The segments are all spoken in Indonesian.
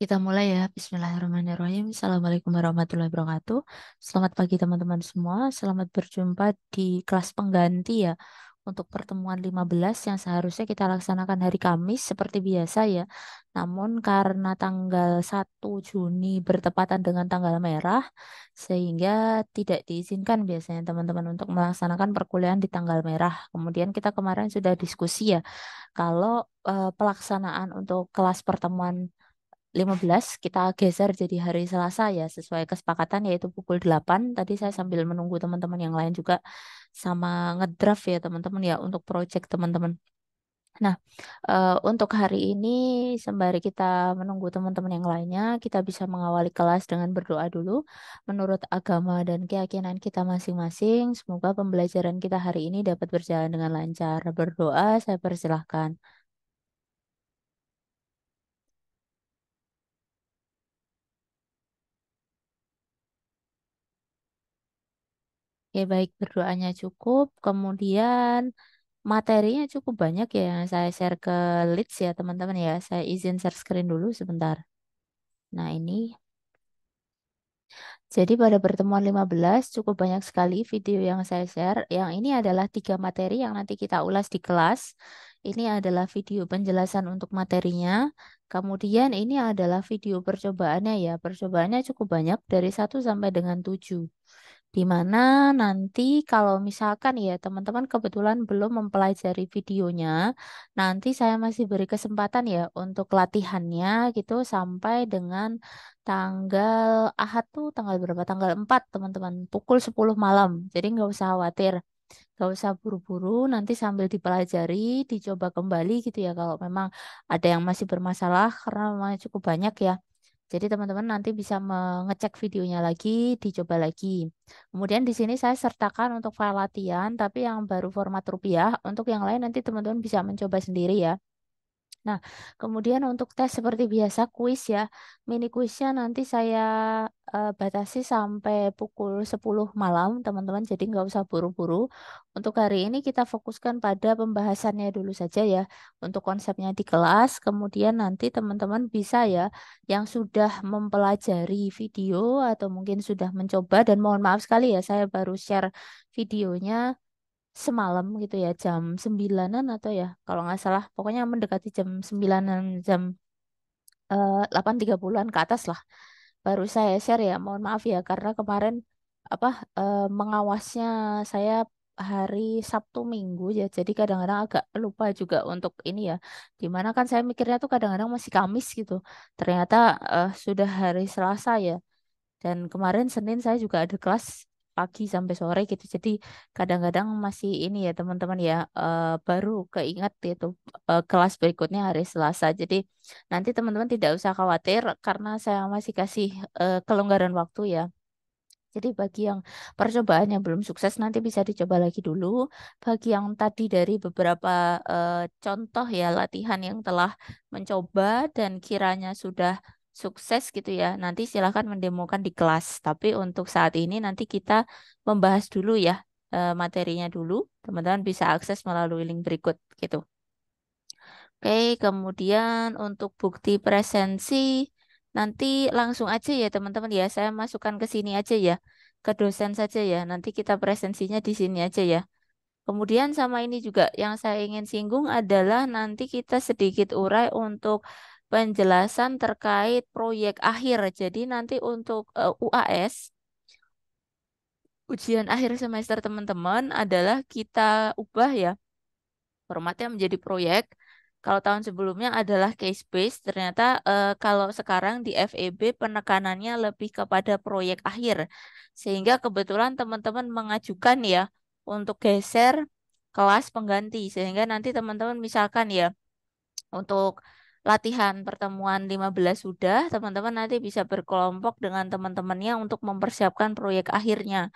Kita mulai ya. Bismillahirrahmanirrahim. Assalamualaikum warahmatullahi wabarakatuh. Selamat pagi teman-teman semua. Selamat berjumpa di kelas pengganti ya. Untuk pertemuan 15 yang seharusnya kita laksanakan hari Kamis seperti biasa ya. Namun karena tanggal 1 Juni bertepatan dengan tanggal merah, sehingga tidak diizinkan biasanya teman-teman untuk melaksanakan perkuliahan di tanggal merah. Kemudian kita kemarin sudah diskusi ya, kalau pelaksanaan untuk kelas pertemuan 15 kita geser jadi hari Selasa ya sesuai kesepakatan yaitu pukul 8. Tadi saya sambil menunggu teman-teman yang lain juga sama ngedraft ya teman-teman ya untuk project teman-teman. Nah, untuk hari ini sembari kita menunggu teman-teman yang lainnya, kita bisa mengawali kelas dengan berdoa dulu menurut agama dan keyakinan kita masing-masing. Semoga pembelajaran kita hari ini dapat berjalan dengan lancar. Berdoa, saya persilahkan. Oke, baik berdoanya cukup. Kemudian materinya cukup banyak ya yang saya share ke Leads ya teman-teman ya. Saya izin share screen dulu sebentar. Nah ini, jadi pada pertemuan 15 cukup banyak sekali video yang saya share. Yang ini adalah 3 materi yang nanti kita ulas di kelas. Ini adalah video penjelasan untuk materinya. Kemudian ini adalah video percobaannya ya. Percobaannya cukup banyak dari 1 sampai dengan 7. Di mana nanti kalau misalkan ya teman-teman kebetulan belum mempelajari videonya, nanti saya masih beri kesempatan ya untuk latihannya gitu sampai dengan tanggal Ahad tuh tanggal berapa? Tanggal 4 teman-teman, pukul 10 malam. Jadi nggak usah khawatir, nggak usah buru-buru, nanti sambil dipelajari, dicoba kembali gitu ya kalau memang ada yang masih bermasalah karena memang cukup banyak ya. Jadi teman-teman nanti bisa mengecek videonya lagi, dicoba lagi. Kemudian di sini saya sertakan untuk file latihan, tapi yang baru format rupiah. Untuk yang lain nanti teman-teman bisa mencoba sendiri ya. Nah, kemudian untuk tes seperti biasa kuis ya. Mini kuisnya nanti saya batasi sampai pukul 10 malam, teman-teman. Jadi nggak usah buru-buru. Untuk hari ini kita fokuskan pada pembahasannya dulu saja ya. Untuk konsepnya di kelas, kemudian nanti teman-teman bisa ya yang sudah mempelajari video atau mungkin sudah mencoba dan mohon maaf sekali ya saya baru share videonya semalam gitu ya jam 9-an atau ya kalau nggak salah pokoknya mendekati jam 9-an jam 8.30-an ke atas lah baru saya share ya mohon maaf ya karena kemarin apa mengawasnya saya hari Sabtu Minggu ya jadi kadang-kadang agak lupa juga untuk ini ya dimana kan saya mikirnya tuh kadang-kadang masih Kamis gitu ternyata sudah hari Selasa ya dan kemarin Senin saya juga ada kelas pagi sampai sore gitu. Jadi kadang-kadang masih ini ya teman-teman ya baru keingat itu kelas berikutnya hari Selasa. Jadi nanti teman-teman tidak usah khawatir karena saya masih kasih kelonggaran waktu ya. Jadi bagi yang percobaannya belum sukses nanti bisa dicoba lagi dulu. Bagi yang tadi dari beberapa contoh ya latihan yang telah mencoba dan kiranya sudah sukses gitu ya. Nanti silahkan mendemokan di kelas. Tapi untuk saat ini nanti kita membahas dulu ya materinya dulu. Teman-teman bisa akses melalui link berikut gitu. Oke, kemudian untuk bukti presensi nanti langsung aja ya teman-teman ya. Saya masukkan ke sini aja ya, ke dosen saja ya. Nanti kita presensinya di sini aja ya. Kemudian sama ini juga yang saya ingin singgung adalah nanti kita sedikit urai untuk penjelasan terkait proyek akhir. Jadi nanti untuk UAS, ujian akhir semester teman-teman adalah kita ubah ya formatnya menjadi proyek. Kalau tahun sebelumnya adalah case based, ternyata kalau sekarang di FEB penekanannya lebih kepada proyek akhir. Sehingga kebetulan teman-teman mengajukan ya untuk geser kelas pengganti. Sehingga nanti teman-teman misalkan ya untuk latihan pertemuan 15 sudah, teman-teman nanti bisa berkelompok dengan teman-temannya untuk mempersiapkan proyek akhirnya.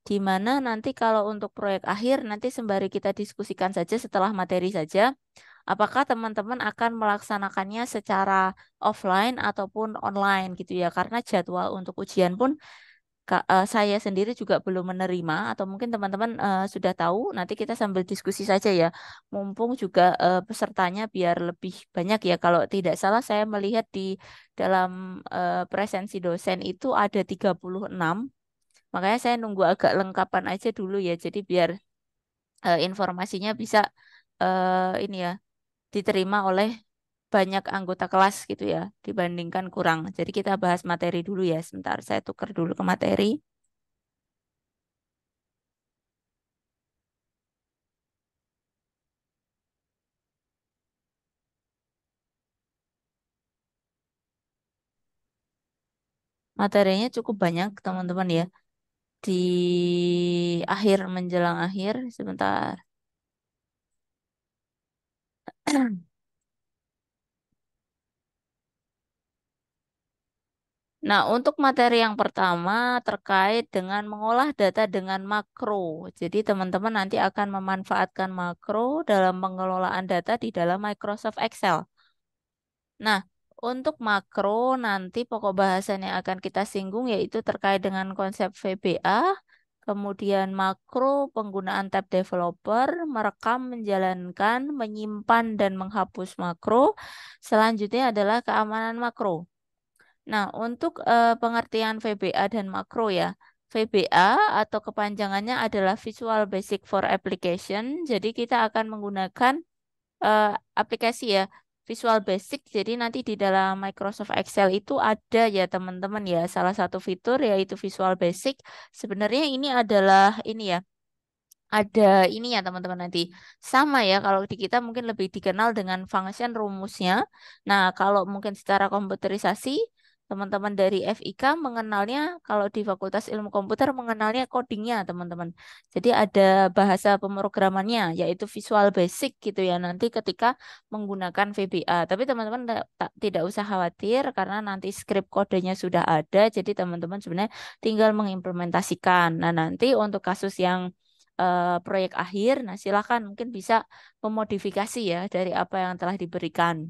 Di mana nanti kalau untuk proyek akhir nanti sembari kita diskusikan saja setelah materi saja, apakah teman-teman akan melaksanakannya secara offline ataupun online gitu ya. Karena jadwal untuk ujian pun saya sendiri juga belum menerima atau mungkin teman-teman sudah tahu, nanti kita sambil diskusi saja ya. Mumpung juga pesertanya biar lebih banyak ya. Kalau tidak salah saya melihat di dalam presensi dosen itu ada 36. Makanya saya nunggu agak lengkapan aja dulu ya. Jadi biar informasinya bisa ini ya diterima oleh banyak anggota kelas gitu ya dibandingkan kurang. Jadi kita bahas materi dulu ya. Sebentar saya tukar dulu ke materi. Materinya cukup banyak teman-teman ya. Di akhir menjelang akhir sebentar. Nah, untuk materi yang pertama terkait dengan mengolah data dengan makro. Jadi, teman-teman nanti akan memanfaatkan makro dalam pengelolaan data di dalam Microsoft Excel. Nah, untuk makro nanti pokok bahasan yang akan kita singgung yaitu terkait dengan konsep VBA, kemudian makro penggunaan tab developer, merekam, menjalankan, menyimpan dan menghapus makro. Selanjutnya adalah keamanan makro. Nah, untuk pengertian VBA dan makro ya. VBA atau kepanjangannya adalah Visual Basic for Application. Jadi kita akan menggunakan eh, aplikasi ya Visual Basic. Jadi nanti di dalam Microsoft Excel itu ada ya teman-teman ya salah satu fitur yaitu Visual Basic. Sebenarnya ini adalah ini ya ada ini ya teman-teman nanti sama ya kalau di kita mungkin lebih dikenal dengan function rumusnya. Nah kalau mungkin secara komputerisasi teman-teman dari FIK mengenalnya kalau di Fakultas Ilmu Komputer mengenalnya codingnya teman-teman. Jadi ada bahasa pemrogramannya yaitu Visual Basic gitu ya nanti ketika menggunakan VBA. Tapi teman-teman tidak usah khawatir karena nanti script kodenya sudah ada. Jadi teman-teman sebenarnya tinggal mengimplementasikan. Nah nanti untuk kasus yang proyek akhir. Nah, silakan mungkin bisa memodifikasi ya dari apa yang telah diberikan.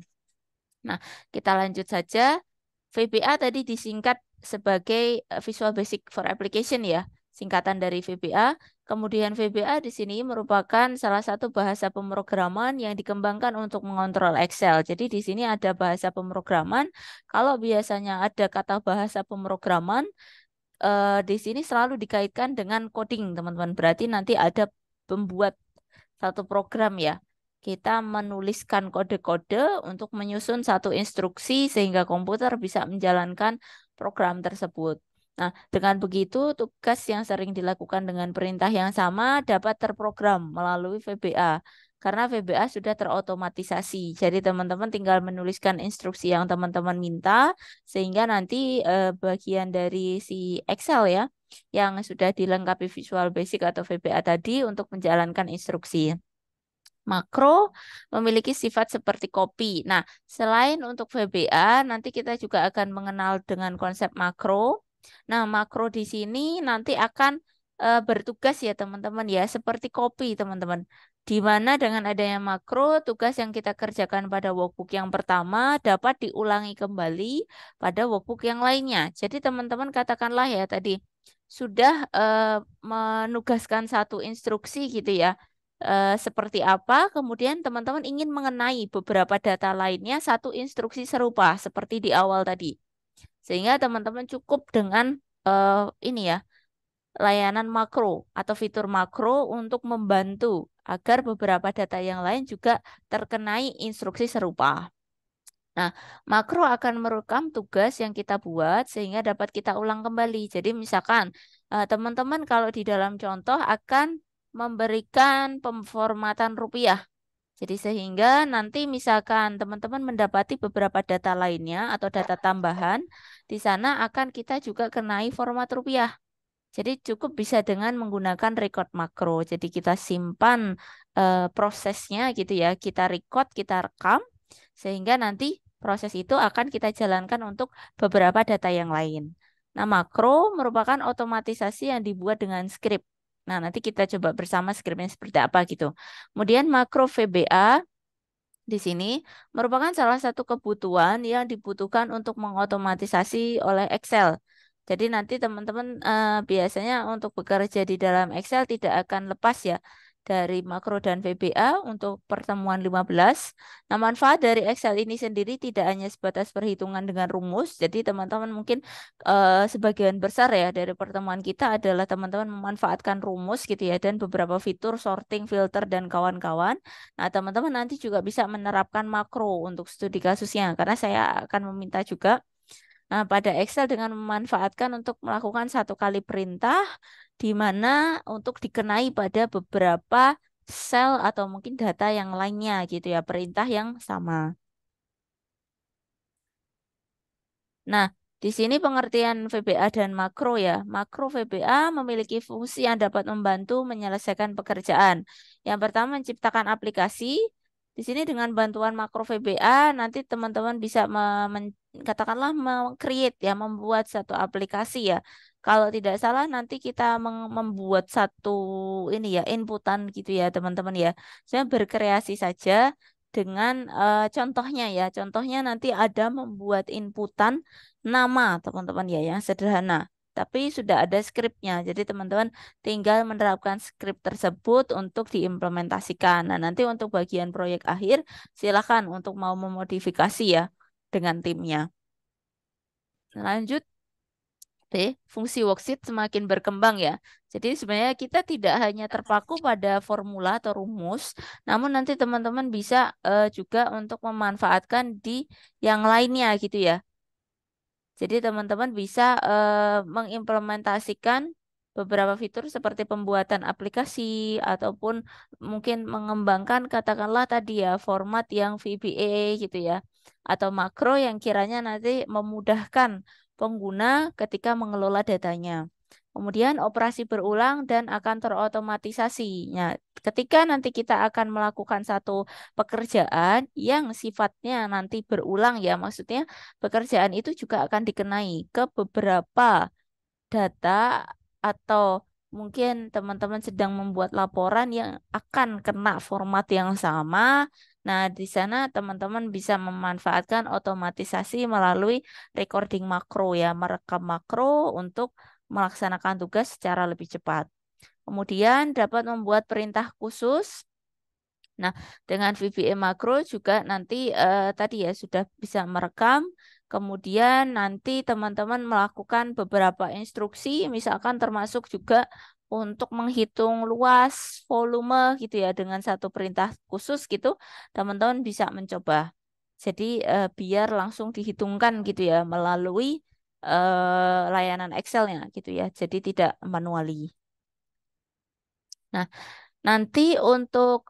Nah, kita lanjut saja. VBA tadi disingkat sebagai Visual Basic for Application ya, singkatan dari VBA. Kemudian VBA di sini merupakan salah satu bahasa pemrograman yang dikembangkan untuk mengontrol Excel. Jadi di sini ada bahasa pemrograman. Kalau biasanya ada kata bahasa pemrograman, di sini selalu dikaitkan dengan coding, teman-teman. Berarti nanti ada pembuat satu program ya. Kita menuliskan kode-kode untuk menyusun satu instruksi sehingga komputer bisa menjalankan program tersebut. Nah, dengan begitu tugas yang sering dilakukan dengan perintah yang sama dapat terprogram melalui VBA. Karena VBA sudah terotomatisasi. Jadi teman-teman tinggal menuliskan instruksi yang teman-teman minta sehingga nanti bagian dari si Excel ya yang sudah dilengkapi Visual Basic atau VBA tadi untuk menjalankan instruksi. Makro memiliki sifat seperti kopi. Nah, selain untuk VBA, nanti kita juga akan mengenal dengan konsep makro. Nah, makro di sini nanti akan bertugas ya teman-teman ya, seperti kopi teman-teman. Di mana dengan adanya makro, tugas yang kita kerjakan pada workbook yang pertama dapat diulangi kembali pada workbook yang lainnya. Jadi teman-teman katakanlah ya tadi sudah menugaskan satu instruksi gitu ya seperti apa, kemudian teman-teman ingin mengenai beberapa data lainnya satu instruksi serupa seperti di awal tadi. Sehingga teman-teman cukup dengan ini ya, layanan makro atau fitur makro untuk membantu agar beberapa data yang lain juga terkenai instruksi serupa. Nah, makro akan merekam tugas yang kita buat sehingga dapat kita ulang kembali. Jadi misalkan teman-teman kalau di dalam contoh akan memberikan pemformatan rupiah. Jadi sehingga nanti misalkan teman-teman mendapati beberapa data lainnya atau data tambahan, di sana akan kita juga kenai format rupiah. Jadi cukup bisa dengan menggunakan record makro. Jadi kita simpan prosesnya gitu ya, kita record, kita rekam, sehingga nanti proses itu akan kita jalankan untuk beberapa data yang lain. Nah, makro merupakan otomatisasi yang dibuat dengan script. Nah, nanti kita coba bersama scriptnya seperti apa gitu. Kemudian makro VBA di sini merupakan salah satu kebutuhan yang dibutuhkan untuk mengotomatisasi oleh Excel. Jadi nanti teman-teman biasanya untuk bekerja di dalam Excel tidak akan lepas ya dari makro dan VBA untuk pertemuan 15. Nah, manfaat dari Excel ini sendiri tidak hanya sebatas perhitungan dengan rumus. Jadi teman-teman mungkin sebagian besar ya dari pertemuan kita adalah teman-teman memanfaatkan rumus gitu ya dan beberapa fitur sorting, filter dan kawan-kawan. Nah, teman-teman nanti juga bisa menerapkan makro untuk studi kasusnya karena saya akan meminta juga pada Excel dengan memanfaatkan untuk melakukan satu kali perintah di mana untuk dikenai pada beberapa sel atau mungkin data yang lainnya gitu ya, perintah yang sama. Nah, di sini pengertian VBA dan makro ya. Makro VBA memiliki fungsi yang dapat membantu menyelesaikan pekerjaan. Yang pertama menciptakan aplikasi. Di sini dengan bantuan makro VBA nanti teman-teman bisa katakanlah create ya, membuat satu aplikasi ya. Kalau tidak salah nanti kita membuat satu ini ya, inputan gitu ya, teman-teman ya. Saya berkreasi saja dengan contohnya ya. Contohnya nanti ada membuat inputan nama teman-teman ya yang sederhana. Tapi sudah ada skripnya. Jadi teman-teman tinggal menerapkan skrip tersebut untuk diimplementasikan. Nah, nanti untuk bagian proyek akhir silakan untuk mau memodifikasi ya dengan timnya. Lanjut B, fungsi worksheet semakin berkembang ya. Jadi sebenarnya kita tidak hanya terpaku pada formula atau rumus, namun nanti teman-teman bisa juga untuk memanfaatkan di yang lainnya gitu ya. Jadi teman-teman bisa mengimplementasikan beberapa fitur seperti pembuatan aplikasi ataupun mungkin mengembangkan katakanlah tadi ya format yang VBA gitu ya atau makro yang kiranya nanti memudahkan pengguna ketika mengelola datanya. Kemudian operasi berulang dan akan terotomatisasi. Nah, ketika nanti kita akan melakukan satu pekerjaan yang sifatnya nanti berulang ya, maksudnya pekerjaan itu juga akan dikenai ke beberapa data atau mungkin teman-teman sedang membuat laporan yang akan kena format yang sama. Nah, di sana teman-teman bisa memanfaatkan otomatisasi melalui recording makro ya, merekam makro untuk melaksanakan tugas secara lebih cepat. Kemudian dapat membuat perintah khusus. Nah, dengan VBA makro juga nanti tadi ya sudah bisa merekam, kemudian nanti teman-teman melakukan beberapa instruksi, misalkan termasuk juga untuk menghitung luas volume gitu ya dengan satu perintah khusus gitu, teman-teman bisa mencoba. Jadi biar langsung dihitungkan gitu ya melalui layanan Excel-nya gitu ya. Jadi tidak manually. Nah, nanti untuk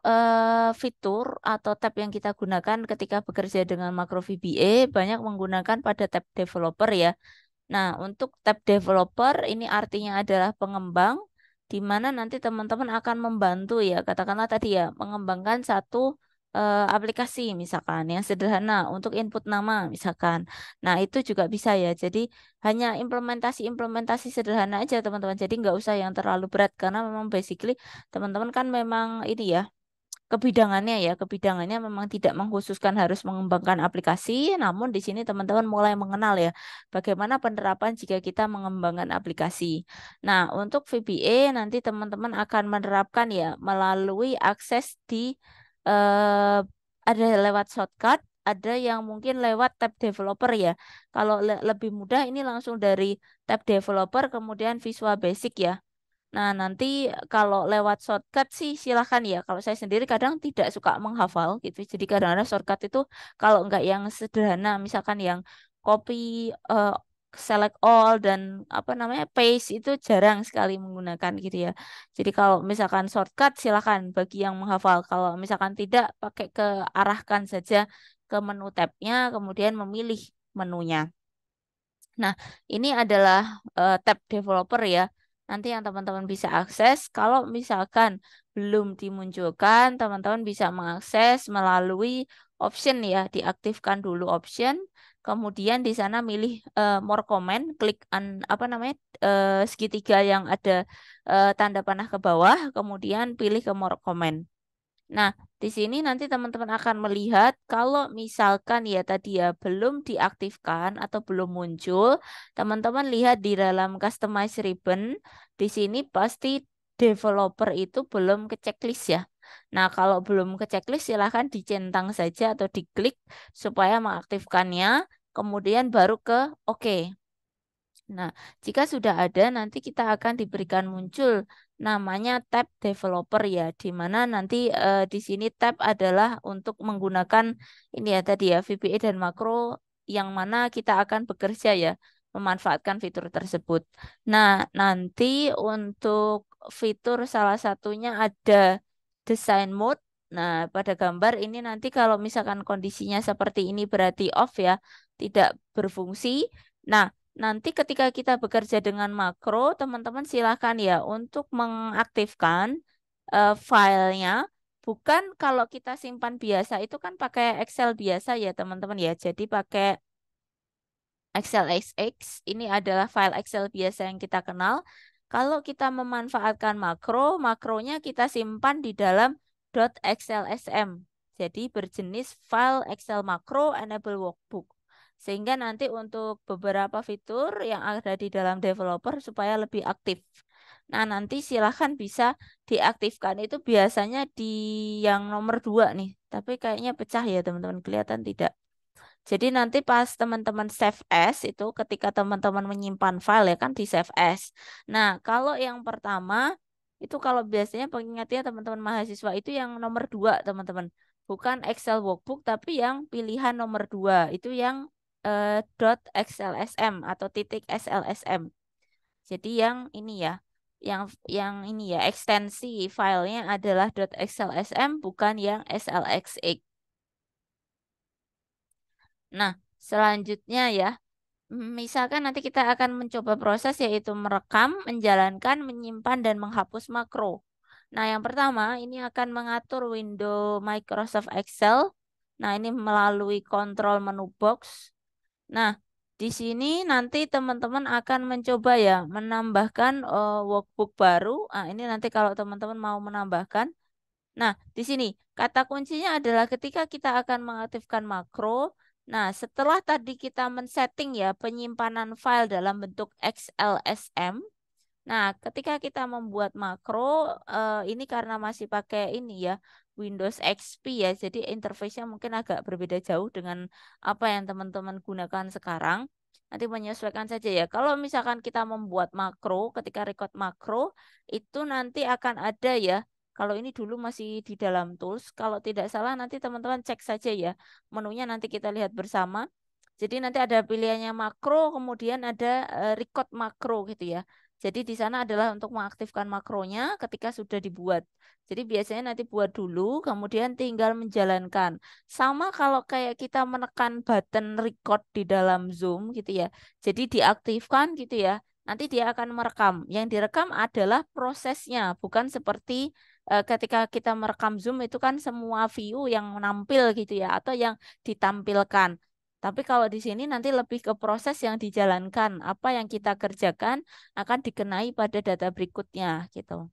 fitur atau tab yang kita gunakan ketika bekerja dengan makro VBA banyak menggunakan pada tab developer ya. Nah, untuk tab developer ini artinya adalah pengembang di mana nanti teman-teman akan membantu ya, katakanlah tadi ya, mengembangkan satu aplikasi misalkan yang sederhana untuk input nama misalkan. Nah, itu juga bisa ya. Jadi hanya implementasi sederhana aja teman-teman. Jadi nggak usah yang terlalu berat karena memang basically teman-teman kan memang ini ya kebidangannya memang tidak mengkhususkan harus mengembangkan aplikasi, namun di sini teman-teman mulai mengenal ya bagaimana penerapan jika kita mengembangkan aplikasi. Nah, untuk VBA nanti teman-teman akan menerapkan ya melalui akses di eh, ada lewat shortcut, ada yang mungkin lewat tab developer ya. Kalau lebih mudah ini langsung dari tab developer kemudian Visual Basic ya. Nah, nanti kalau lewat shortcut sih silahkan ya. Kalau saya sendiri kadang tidak suka menghafal gitu. Jadi kadang-kadang shortcut itu kalau nggak yang sederhana, misalkan yang copy, eh, select all dan apa namanya paste itu jarang sekali menggunakan gitu ya. Jadi kalau misalkan shortcut silahkan bagi yang menghafal. Kalau misalkan tidak pakai ke arahkan saja ke menu tabnya, kemudian memilih menunya. Nah, ini adalah tab developer ya. Nanti yang teman-teman bisa akses. Kalau misalkan belum dimunculkan, teman-teman bisa mengakses melalui option ya. Diaktifkan dulu option. Kemudian di sana milih more comment, klik apa namanya segitiga yang ada tanda panah ke bawah. Kemudian pilih ke more comment. Nah, Di sini nanti teman-teman akan melihat kalau misalkan ya tadi ya belum diaktifkan atau belum muncul, teman-teman lihat di dalam customize ribbon, di sini pasti developer itu belum ke checklist ya. Nah, kalau belum ke checklist silahkan dicentang saja atau diklik supaya mengaktifkannya, kemudian baru ke oke. Nah, jika sudah ada, nanti kita akan diberikan muncul namanya tab developer ya, di mana nanti di sini tab adalah untuk menggunakan ini ya tadi ya VBA dan makro yang mana kita akan bekerja ya, memanfaatkan fitur tersebut. Nah, nanti untuk fitur salah satunya ada design mode. Nah, pada gambar ini nanti kalau misalkan kondisinya seperti ini berarti off ya, tidak berfungsi. Nah, nanti ketika kita bekerja dengan makro, teman-teman silakan ya untuk mengaktifkan filenya. Bukan kalau kita simpan biasa itu kan pakai Excel biasa ya teman-teman ya. Jadi pakai Excel XX ini adalah file Excel biasa yang kita kenal. Kalau kita memanfaatkan makro, makronya kita simpan di dalam .xlsm. Jadi berjenis file Excel makro enable workbook. Sehingga nanti untuk beberapa fitur yang ada di dalam developer supaya lebih aktif. Nah, nanti silahkan bisa diaktifkan itu biasanya di yang nomor 2 nih. Tapi kayaknya pecah ya teman-teman. Kelihatan tidak? Jadi nanti pas teman-teman save as itu ketika teman-teman menyimpan file ya kan di save as. Nah, kalau yang pertama itu kalau biasanya pengingatnya teman-teman mahasiswa itu yang nomor 2 teman-teman. Bukan Excel workbook tapi yang pilihan nomor 2 itu yang .xlsm atau titik .slsm. Jadi yang ini ya, yang ini ya ekstensi filenya adalah .xlsm bukan yang slxx. Nah, selanjutnya ya, misalkan nanti kita akan mencoba proses yaitu merekam, menjalankan, menyimpan, dan menghapus makro. Nah, yang pertama ini akan mengatur window Microsoft Excel. Nah, ini melalui kontrol menu box. Nah, di sini nanti teman-teman akan mencoba ya menambahkan workbook baru. Nah, ini nanti kalau teman-teman mau menambahkan. Nah, di sini kata kuncinya adalah ketika kita akan mengaktifkan makro. Nah, setelah tadi kita men-setting ya penyimpanan file dalam bentuk XLSM. Nah, ketika kita membuat makro, ini karena masih pakai ini ya, Windows XP ya, jadi interface-nya mungkin agak berbeda jauh dengan apa yang teman-teman gunakan sekarang. Nanti menyesuaikan saja ya. Kalau misalkan kita membuat makro, ketika record makro, itu nanti akan ada ya. Kalau ini dulu masih di dalam tools, kalau tidak salah nanti teman-teman cek saja ya. Menunya nanti kita lihat bersama. Jadi nanti ada pilihannya makro, kemudian ada record makro gitu ya. Jadi di sana adalah untuk mengaktifkan makronya ketika sudah dibuat. Jadi biasanya nanti buat dulu, kemudian tinggal menjalankan. Sama kalau kayak kita menekan button record di dalam Zoom gitu ya. Jadi diaktifkan gitu ya. Nanti dia akan merekam. Yang direkam adalah prosesnya, bukan seperti ketika kita merekam Zoom itu kan semua view yang menampil gitu ya, atau yang ditampilkan. Tapi kalau di sini nanti lebih ke proses yang dijalankan. Apa yang kita kerjakan akan dikenai pada data berikutnya gitu.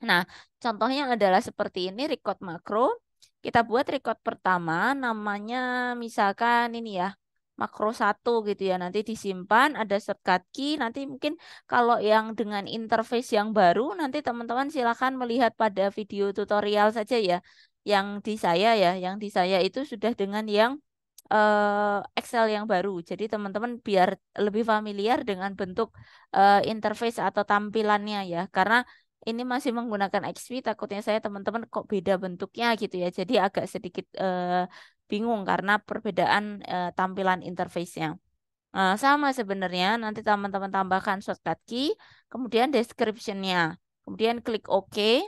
Nah, contohnya adalah seperti ini record makro. Kita buat record pertama namanya misalkan ini ya, makro 1 gitu ya. Nanti disimpan ada shortcut key. Nanti mungkin kalau yang dengan interface yang baru nanti teman-teman silakan melihat pada video tutorial saja ya. Yang di saya ya, yang di saya itu sudah dengan yang Excel yang baru. Jadi teman-teman biar lebih familiar dengan bentuk interface atau tampilannya ya. Karena ini masih menggunakan XP, takutnya saya teman-teman kok beda bentuknya gitu ya. Jadi agak sedikit bingung karena perbedaan tampilan interface-nya. Sama sebenarnya, nanti teman-teman tambahkan shortcut key, kemudian description-nya. Kemudian klik OK.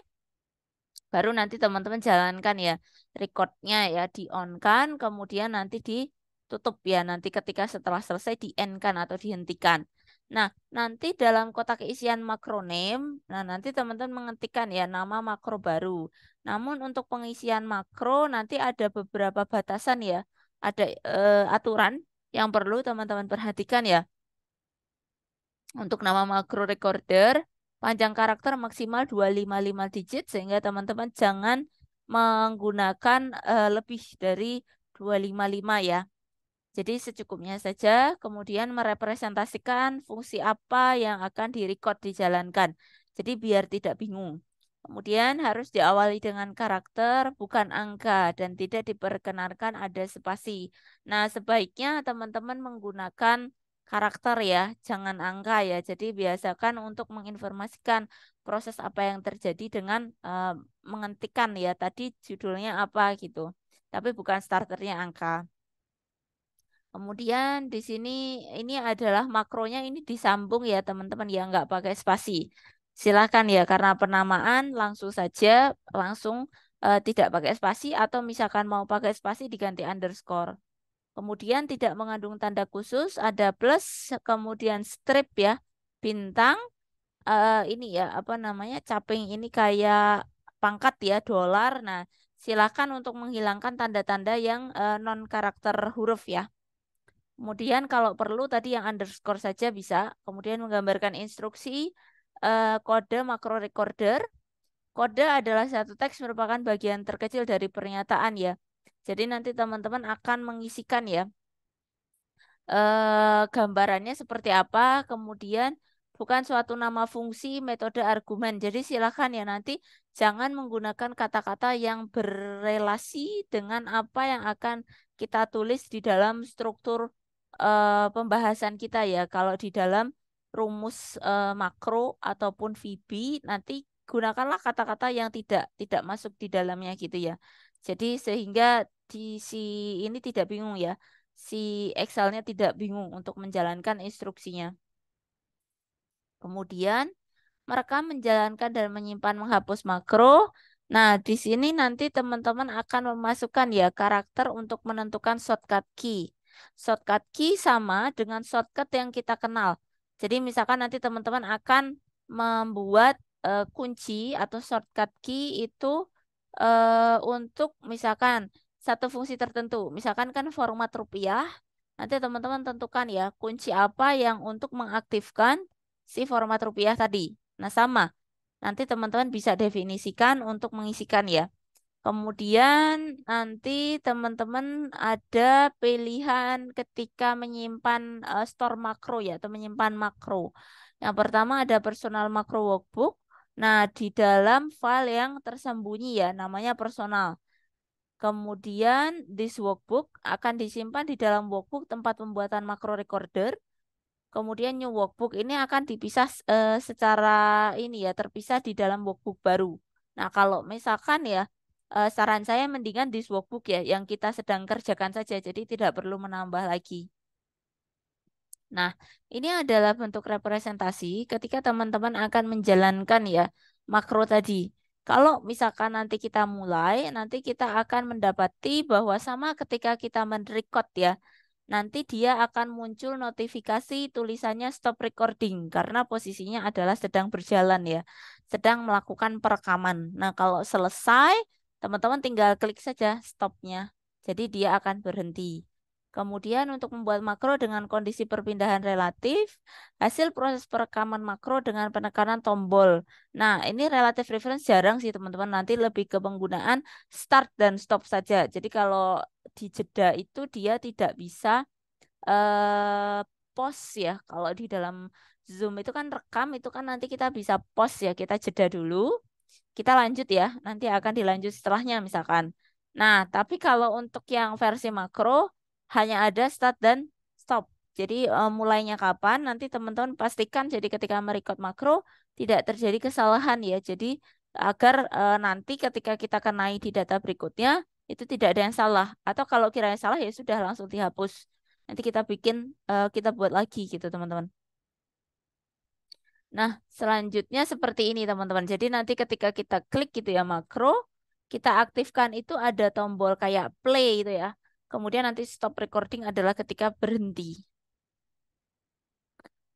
Baru nanti teman-teman jalankan ya recordnya ya di on kan, kemudian nanti ditutup ya nanti ketika setelah selesai di end kan atau dihentikan. Nah, nanti dalam kotak isian makroname, nah nanti teman-teman mengetikkan ya nama makro baru. Namun untuk pengisian makro nanti ada beberapa batasan ya, ada aturan yang perlu teman-teman perhatikan ya. Untuk nama makro recorder, panjang karakter maksimal 255 digit sehingga teman-teman jangan menggunakan lebih dari 255 ya. Jadi secukupnya saja, kemudian merepresentasikan fungsi apa yang akan direcord dijalankan. Jadi biar tidak bingung. Kemudian harus diawali dengan karakter, bukan angka, dan tidak diperkenankan ada spasi. Nah, sebaiknya teman-teman menggunakan karakter ya, jangan angka ya. Jadi biasakan untuk menginformasikan proses apa yang terjadi dengan mengetikkan ya. Tadi judulnya apa gitu. Tapi bukan starternya angka. Kemudian di sini ini adalah makronya ini disambung ya teman-teman ya nggak pakai spasi. Silakan ya karena penamaan langsung saja langsung tidak pakai spasi atau misalkan mau pakai spasi diganti underscore. Kemudian tidak mengandung tanda khusus ada plus kemudian strip ya bintang ini ya apa namanya caping ini kayak pangkat ya dolar. Nah silakan untuk menghilangkan tanda-tanda yang non karakter huruf ya. Kemudian kalau perlu tadi yang underscore saja bisa. Kemudian menggambarkan instruksi kode makro recorder. Kode adalah satu teks merupakan bagian terkecil dari pernyataan ya. Jadi nanti teman-teman akan mengisikan ya gambarannya seperti apa, kemudian bukan suatu nama fungsi, metode, argumen. Jadi silakan ya nanti jangan menggunakan kata-kata yang berrelasi dengan apa yang akan kita tulis di dalam struktur pembahasan kita ya. Kalau di dalam rumus makro ataupun VB nanti gunakanlah kata-kata yang tidak masuk di dalamnya gitu ya. Jadi sehingga di si ini tidak bingung ya si Excel-nya tidak bingung untuk menjalankan instruksinya. Kemudian mereka menjalankan dan menyimpan menghapus makro. Nah, di sini nanti teman-teman akan memasukkan ya karakter untuk menentukan shortcut key. Shortcut key sama dengan shortcut yang kita kenal. Jadi misalkan nanti teman-teman akan membuat kunci atau shortcut key itu untuk misalkan satu fungsi tertentu. Misalkan kan format rupiah. Nanti teman-teman tentukan ya kunci apa yang untuk mengaktifkan si format rupiah tadi. Nah, sama. Nanti teman-teman bisa definisikan untuk mengisikan ya. Kemudian nanti teman-teman ada pilihan ketika menyimpan store makro ya atau menyimpan makro. Yang pertama ada personal makro workbook. Nah, di dalam file yang tersembunyi ya namanya personal. Kemudian this workbook akan disimpan di dalam workbook tempat pembuatan makro recorder. Kemudian new workbook ini akan dipisah secara ini ya, terpisah di dalam workbook baru. Nah, kalau misalkan ya saran saya mendingan di workbook ya yang kita sedang kerjakan saja, jadi tidak perlu menambah lagi. Nah, ini adalah bentuk representasi ketika teman-teman akan menjalankan ya makro tadi. Kalau misalkan nanti kita mulai, nanti kita akan mendapati bahwa sama ketika kita merecord ya, nanti dia akan muncul notifikasi tulisannya stop recording karena posisinya adalah sedang berjalan ya, sedang melakukan perekaman. Nah, kalau selesai, teman-teman tinggal klik saja stopnya. Jadi dia akan berhenti. Kemudian untuk membuat makro dengan kondisi perpindahan relatif, hasil proses perekaman makro dengan penekanan tombol. Nah, ini relative reference jarang sih teman-teman. Nanti lebih ke penggunaan start dan stop saja. Jadi kalau di jeda itu dia tidak bisa pause ya. Kalau di dalam Zoom itu kan rekam, itu kan nanti kita bisa pause ya. Kita jeda dulu, kita lanjut ya. Nanti akan dilanjut setelahnya misalkan. Nah, tapi kalau untuk yang versi makro, hanya ada start dan stop. Jadi mulainya kapan nanti teman-teman pastikan jadi ketika merecord makro tidak terjadi kesalahan ya. Jadi agar nanti ketika kita kenai di data berikutnya itu tidak ada yang salah. Atau kalau kiranya salah ya sudah langsung dihapus. Nanti kita bikin kita buat lagi gitu teman-teman. Nah, selanjutnya seperti ini teman-teman. Jadi nanti ketika kita klik gitu ya makro, kita aktifkan itu ada tombol kayak play itu ya. Kemudian nanti stop recording adalah ketika berhenti.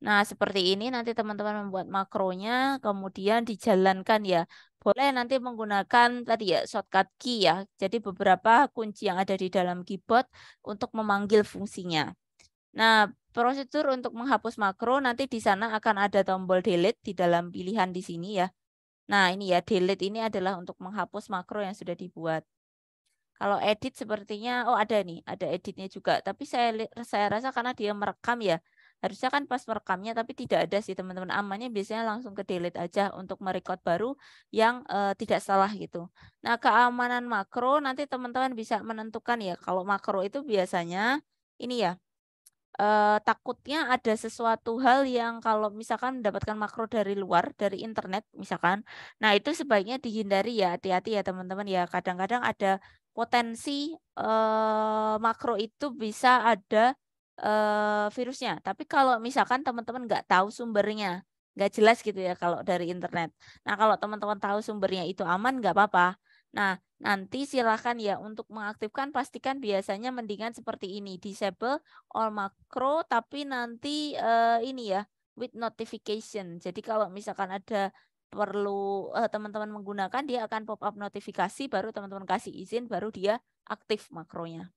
Nah, seperti ini nanti teman-teman membuat makronya, kemudian dijalankan ya. Boleh nanti menggunakan tadi ya shortcut key ya. Jadi beberapa kunci yang ada di dalam keyboard untuk memanggil fungsinya. Nah, prosedur untuk menghapus makro nanti di sana akan ada tombol delete di dalam pilihan di sini ya. Nah, ini ya, delete ini adalah untuk menghapus makro yang sudah dibuat. Kalau edit sepertinya, oh ada nih, ada editnya juga. Tapi saya rasa karena dia merekam ya, harusnya kan pas merekamnya, tapi tidak ada sih teman-teman. Amannya biasanya langsung ke delete aja untuk merecord baru yang tidak salah gitu. Nah, keamanan makro nanti teman-teman bisa menentukan ya. Kalau makro itu biasanya ini ya, takutnya ada sesuatu hal yang kalau misalkan mendapatkan makro dari luar, dari internet misalkan, nah itu sebaiknya dihindari ya, hati-hati ya teman-teman ya. Kadang-kadang ada potensi makro itu bisa ada virusnya. Tapi kalau misalkan teman-teman nggak tahu sumbernya, nggak jelas gitu ya kalau dari internet. Nah kalau teman-teman tahu sumbernya itu aman, nggak apa-apa. Nah, nanti silakan ya untuk mengaktifkan pastikan biasanya mendingan seperti ini, disable all macro tapi nanti ini ya with notification. Jadi kalau misalkan ada perlu teman-teman menggunakan dia akan pop up notifikasi baru teman-teman kasih izin baru dia aktif makronya.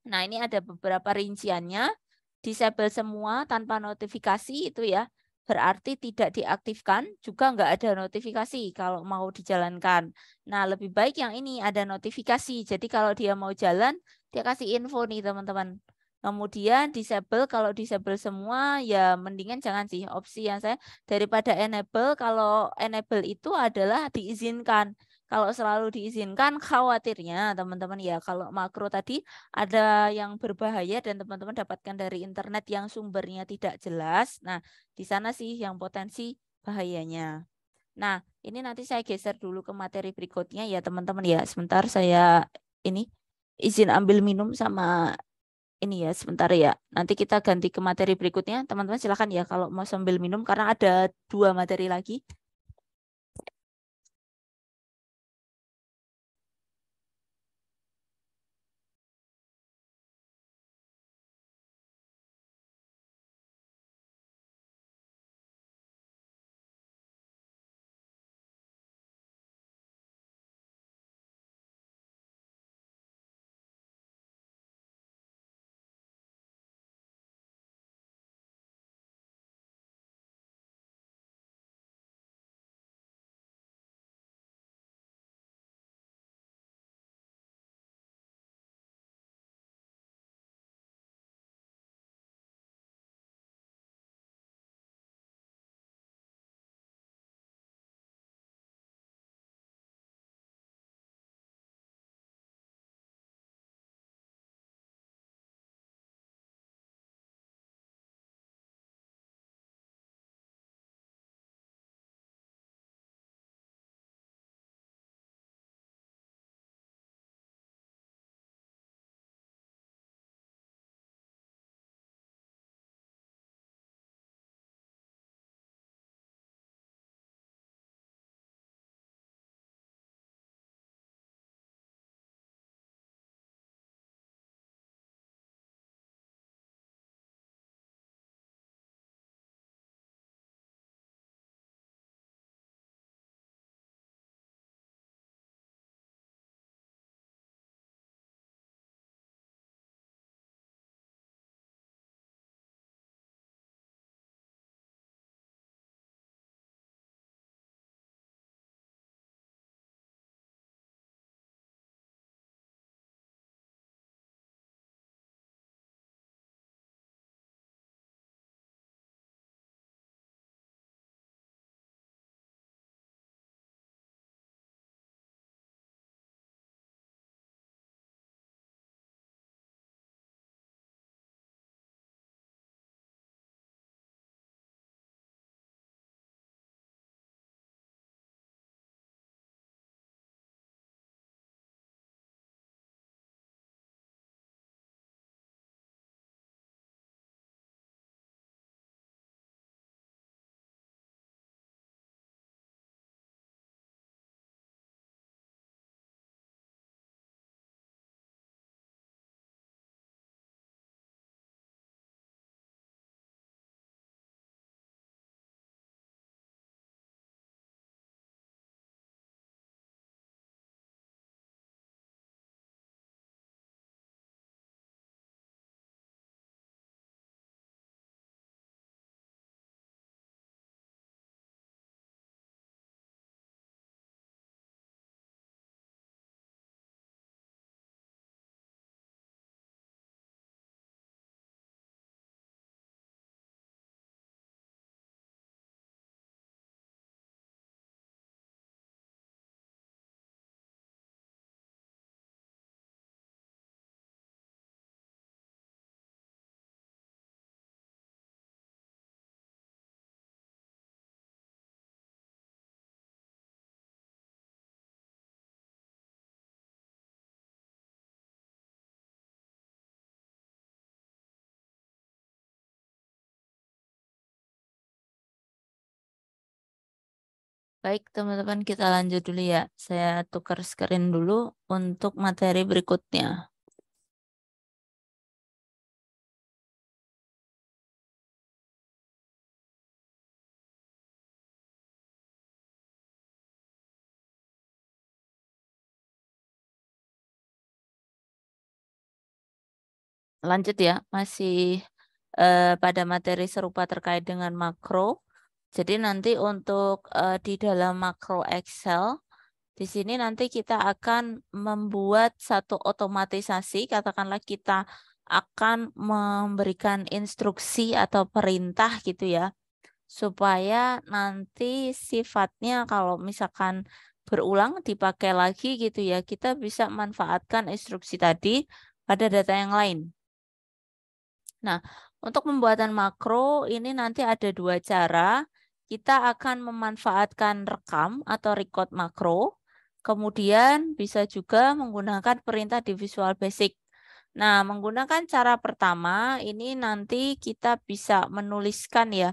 Nah, ini ada beberapa rinciannya. Disable semua tanpa notifikasi itu ya. Berarti tidak diaktifkan, juga nggak ada notifikasi kalau mau dijalankan. Nah, lebih baik yang ini ada notifikasi. Jadi kalau dia mau jalan, dia kasih info nih teman-teman. Kemudian disable, kalau disable semua ya mendingan jangan sih. Opsi yang saya daripada enable, kalau enable itu adalah diizinkan. Kalau selalu diizinkan, khawatirnya teman-teman ya, kalau makro tadi ada yang berbahaya dan teman-teman dapatkan dari internet yang sumbernya tidak jelas. Nah, di sana sih yang potensi bahayanya. Nah, ini nanti saya geser dulu ke materi berikutnya ya teman-teman ya. Sebentar saya ini izin ambil minum sama ini ya sebentar ya. Nanti kita ganti ke materi berikutnya. Teman-teman silakan ya kalau mau sambil minum karena ada 2 materi lagi. Baik, teman-teman, kita lanjut dulu ya. Saya tukar screen dulu untuk materi berikutnya. Lanjut ya, masih pada materi serupa terkait dengan makro. Jadi nanti untuk di dalam makro Excel, di sini nanti kita akan membuat satu otomatisasi, katakanlah kita akan memberikan instruksi atau perintah gitu ya, supaya nanti sifatnya kalau misalkan berulang dipakai lagi gitu ya, kita bisa manfaatkan instruksi tadi pada data yang lain. Nah, untuk pembuatan makro ini nanti ada dua cara. Kita akan memanfaatkan rekam atau record makro. Kemudian bisa juga menggunakan perintah di Visual Basic. Nah, menggunakan cara pertama ini nanti kita bisa menuliskan ya.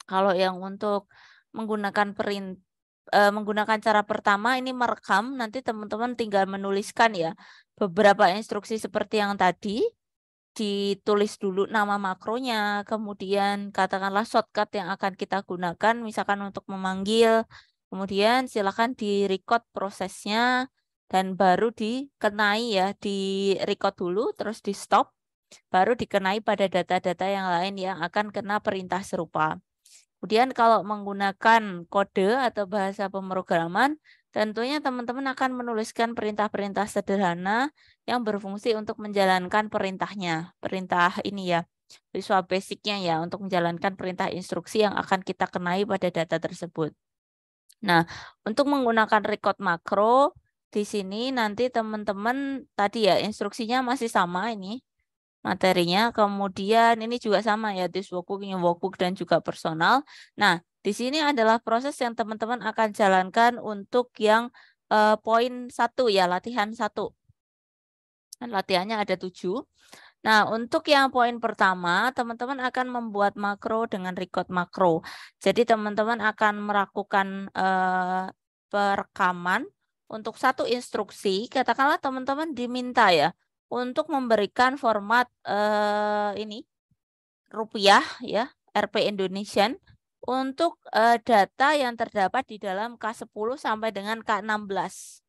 Kalau yang untuk menggunakan menggunakan cara pertama ini merekam, nanti teman-teman tinggal menuliskan ya beberapa instruksi seperti yang tadi. Ditulis dulu nama makronya, kemudian katakanlah shortcut yang akan kita gunakan, misalkan untuk memanggil, kemudian silakan di-record prosesnya, dan baru dikenai ya, di-record dulu, terus di-stop, baru dikenai pada data-data yang lain yang akan kena perintah serupa. Kemudian kalau menggunakan kode atau bahasa pemrograman, tentunya teman-teman akan menuliskan perintah-perintah sederhana yang berfungsi untuk menjalankan perintahnya. Perintah ini ya, Visual Basic-nya ya, untuk menjalankan perintah instruksi yang akan kita kenai pada data tersebut. Nah, untuk menggunakan record makro, di sini nanti teman-teman tadi ya, instruksinya masih sama ini materinya. Kemudian ini juga sama ya, this workbook, new workbook, dan juga personal. Nah, di sini adalah proses yang teman-teman akan jalankan untuk yang poin 1 ya, latihan 1. Kan latihannya ada 7. Nah, untuk yang poin pertama, teman-teman akan membuat makro dengan record makro. Jadi teman-teman akan melakukan perekaman untuk satu instruksi. Katakanlah teman-teman diminta ya untuk memberikan format ini rupiah ya, Rp Indonesian untuk data yang terdapat di dalam K10 sampai dengan K16.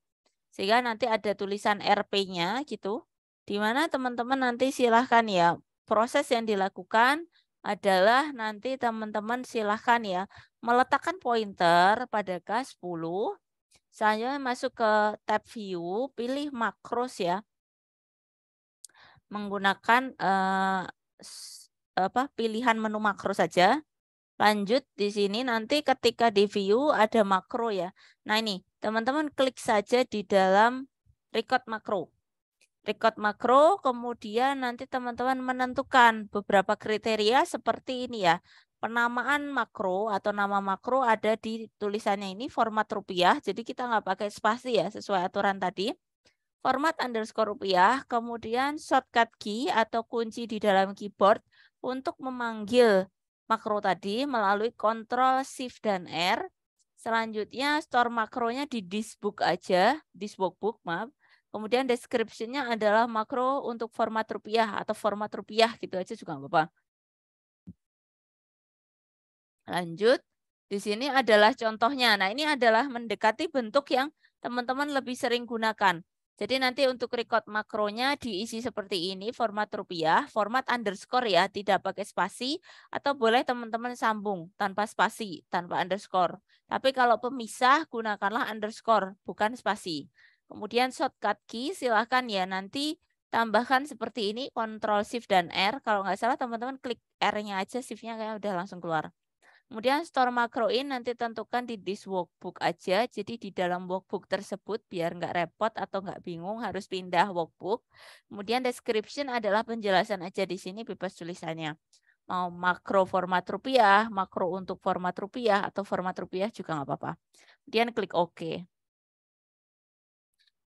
Sehingga nanti ada tulisan Rp-nya gitu, di mana teman-teman nanti silahkan ya, proses yang dilakukan adalah nanti teman-teman silahkan ya, meletakkan pointer pada K10, saya masuk ke tab view, pilih makros ya, menggunakan pilihan menu makro saja. Lanjut di sini nanti ketika di view ada makro ya. Nah ini teman-teman klik saja di dalam record makro. Record makro, kemudian nanti teman-teman menentukan beberapa kriteria seperti ini ya. Penamaan makro atau nama makro ada di tulisannya ini format rupiah, jadi kita nggak pakai spasi ya sesuai aturan tadi. Format underscore rupiah, kemudian shortcut key atau kunci di dalam keyboard untuk memanggil makro tadi melalui Ctrl Shift dan R. Selanjutnya store makronya di this book aja, this workbook maaf. Kemudian description-nya adalah makro untuk format rupiah atau format rupiah gitu aja juga nggak apa-apa. Lanjut, di sini adalah contohnya. Nah, ini adalah mendekati bentuk yang teman-teman lebih sering gunakan. Jadi nanti untuk record makronya diisi seperti ini, format rupiah, format underscore ya, tidak pakai spasi, atau boleh teman-teman sambung tanpa spasi, tanpa underscore. Tapi kalau pemisah, gunakanlah underscore, bukan spasi. Kemudian shortcut key, silahkan ya nanti tambahkan seperti ini, Ctrl Shift dan R. Kalau nggak salah teman-teman klik R-nya aja, Shift-nya kayak udah langsung keluar. Kemudian store makro in nanti tentukan di this workbook aja. Jadi di dalam workbook tersebut biar nggak repot atau nggak bingung harus pindah workbook. Kemudian description adalah penjelasan aja di sini bebas tulisannya. Mau makro format rupiah, makro untuk format rupiah, atau format rupiah juga nggak apa-apa. Kemudian klik OK.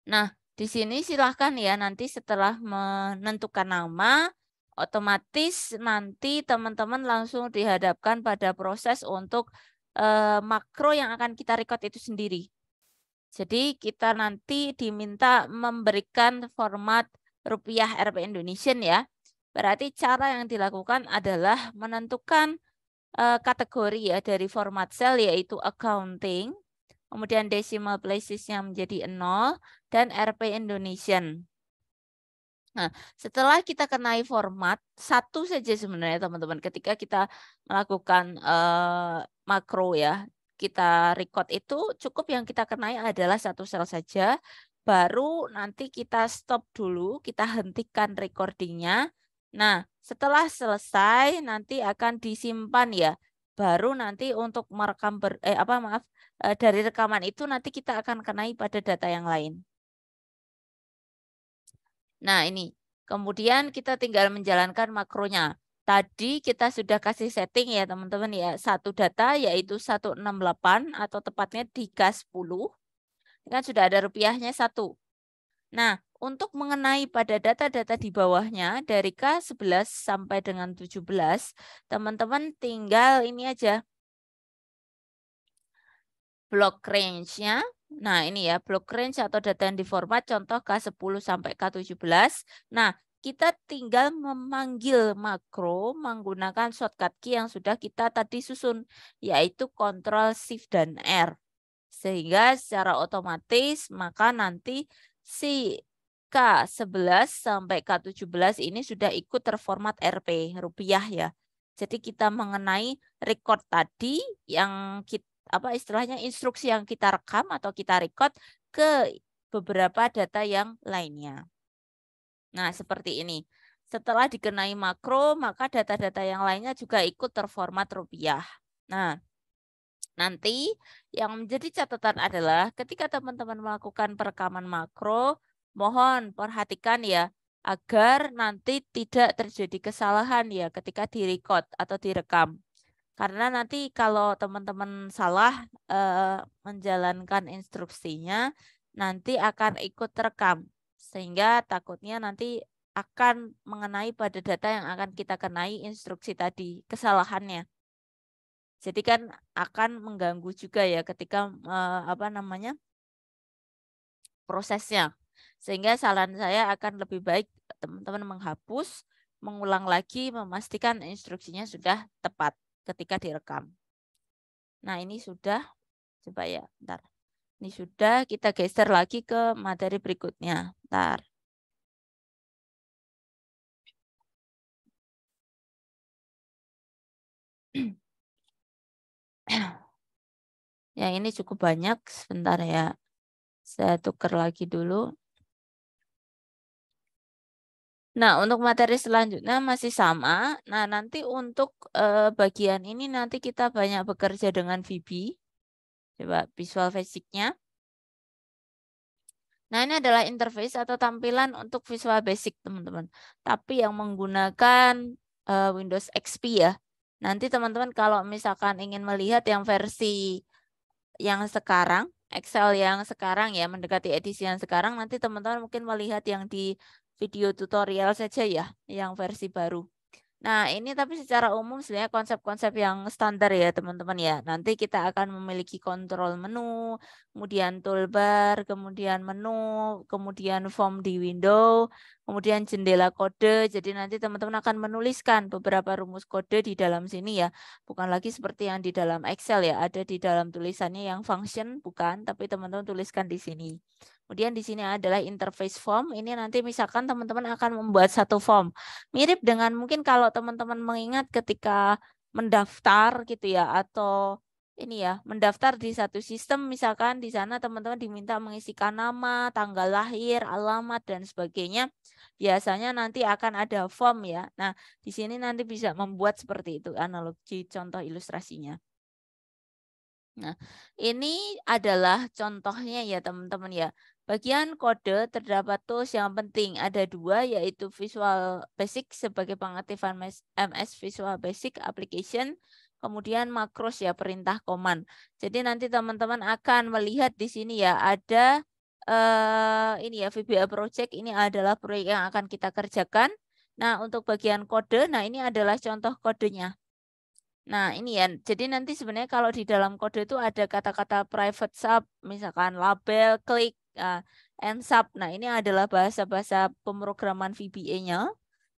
Nah, di sini silahkan ya nanti setelah menentukan nama, otomatis nanti teman-teman langsung dihadapkan pada proses untuk makro yang akan kita record itu sendiri. Jadi kita nanti diminta memberikan format rupiah Rp Indonesian ya. Berarti cara yang dilakukan adalah menentukan kategori ya dari format cell yaitu accounting. Kemudian decimal places-nya menjadi 0 dan Rp Indonesian. Nah, setelah kita kenai format, satu saja sebenarnya teman-teman. Ketika kita melakukan makro ya, kita record itu cukup yang kita kenai adalah satu sel saja. Baru nanti kita stop dulu, kita hentikan recordingnya. Nah, setelah selesai nanti akan disimpan ya. Baru nanti untuk merekam dari rekaman itu nanti kita akan kenai pada data yang lain. Nah, ini. Kemudian kita tinggal menjalankan makronya. Tadi kita sudah kasih setting ya teman-teman ya. Satu data yaitu 168 atau tepatnya di K10. Kan sudah ada rupiahnya 1. Nah, untuk mengenai pada data-data di bawahnya dari K11 sampai dengan 17, teman-teman tinggal ini aja. Block range-nya. Nah, ini ya, block range atau data yang diformat contoh K10 sampai K17. Nah, kita tinggal memanggil makro menggunakan shortcut key yang sudah kita tadi susun, yaitu Ctrl Shift dan R. Sehingga secara otomatis maka nanti si K11 sampai K17 ini sudah ikut terformat Rp, rupiah ya. Jadi kita mengenai record tadi yang kita istilahnya instruksi yang kita rekam atau kita record ke beberapa data yang lainnya. Nah, seperti ini. Setelah dikenai makro, maka data-data yang lainnya juga ikut terformat rupiah. Nah, nanti yang menjadi catatan adalah ketika teman-teman melakukan perekaman makro, mohon perhatikan ya, agar nanti tidak terjadi kesalahan ya ketika direcord atau direkam. Karena nanti kalau teman-teman salah menjalankan instruksinya, nanti akan ikut terekam. Sehingga takutnya nanti akan mengenai pada data yang akan kita kenai instruksi tadi, kesalahannya. Jadi kan akan mengganggu juga ya ketika prosesnya. Sehingga saran saya akan lebih baik teman-teman menghapus, mengulang lagi, memastikan instruksinya sudah tepat ketika direkam. Nah, ini sudah, coba ya, bentar. Ini sudah, kita geser lagi ke materi berikutnya. Bentar. Ya, ini cukup banyak, sebentar ya. Saya tukar lagi dulu. Nah, untuk materi selanjutnya masih sama. Nah, nanti untuk bagian ini nanti kita banyak bekerja dengan VB. Coba Visual Basic-nya. Nah, ini adalah interface atau tampilan untuk Visual Basic, teman-teman. Tapi yang menggunakan Windows XP ya. Nanti teman-teman kalau misalkan ingin melihat yang versi yang sekarang, Excel yang sekarang ya, mendekati edisi yang sekarang, nanti teman-teman mungkin melihat yang di video tutorial saja ya, yang versi baru. Nah, ini tapi secara umum sebenarnya konsep-konsep yang standar ya teman-teman ya. Nanti kita akan memiliki kontrol menu, kemudian toolbar, kemudian menu, kemudian form di window, kemudian jendela kode. Jadi nanti teman-teman akan menuliskan beberapa rumus kode di dalam sini ya. Bukan lagi seperti yang di dalam Excel ya, ada di dalam tulisannya yang function, bukan, tapi teman-teman tuliskan di sini. Kemudian di sini adalah interface form. Ini nanti misalkan teman-teman akan membuat satu form. Mirip dengan mungkin kalau teman-teman mengingat ketika mendaftar gitu ya, atau ini ya, mendaftar di satu sistem, misalkan di sana teman-teman diminta mengisikan nama, tanggal lahir, alamat, dan sebagainya. Biasanya nanti akan ada form ya. Nah, di sini nanti bisa membuat seperti itu, analogi contoh ilustrasinya. Nah, ini adalah contohnya ya teman-teman ya. Bagian kode terdapat tools yang penting. Ada 2 yaitu Visual Basic sebagai pengaktifan MS Visual Basic Application. Kemudian makros ya perintah command. Jadi nanti teman-teman akan melihat di sini ya ada ini ya VBA Project. Ini adalah proyek yang akan kita kerjakan. Nah untuk bagian kode, nah ini adalah contoh kodenya. Nah, ini ya. Jadi nanti sebenarnya kalau di dalam kode itu ada kata-kata private sub, misalkan label, klik, and sub. Nah, ini adalah bahasa-bahasa pemrograman VBA-nya.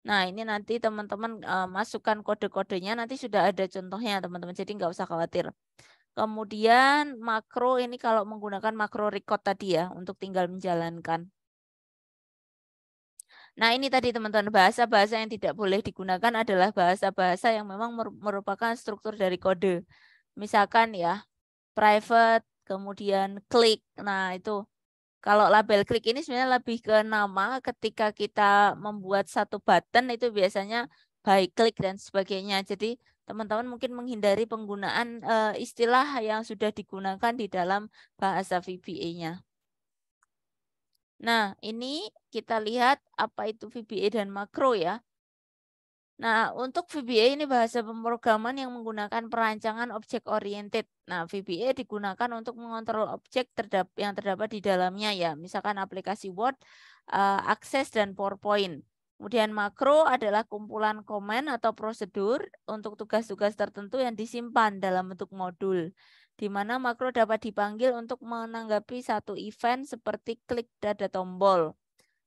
Nah, ini nanti teman-teman masukkan kode-kodenya, nanti sudah ada contohnya, teman-teman. Jadi nggak usah khawatir. Kemudian makro ini kalau menggunakan makro record tadi ya, untuk tinggal menjalankan. Nah, ini tadi teman-teman, bahasa-bahasa yang tidak boleh digunakan adalah bahasa-bahasa yang memang merupakan struktur dari kode. Misalkan ya, private, kemudian klik. Nah, itu kalau label klik ini sebenarnya lebih ke nama ketika kita membuat satu button itu biasanya by klik dan sebagainya. Jadi, teman-teman mungkin menghindari penggunaan istilah yang sudah digunakan di dalam bahasa VBA-nya. Nah, ini kita lihat apa itu VBA dan makro ya. Nah, untuk VBA ini bahasa pemrograman yang menggunakan perancangan objek oriented. Nah, VBA digunakan untuk mengontrol objek yang terdapat di dalamnya ya, misalkan aplikasi Word, Access, dan PowerPoint. Kemudian makro adalah kumpulan komen atau prosedur untuk tugas-tugas tertentu yang disimpan dalam bentuk modul, di mana makro dapat dipanggil untuk menanggapi satu event seperti klik dada tombol.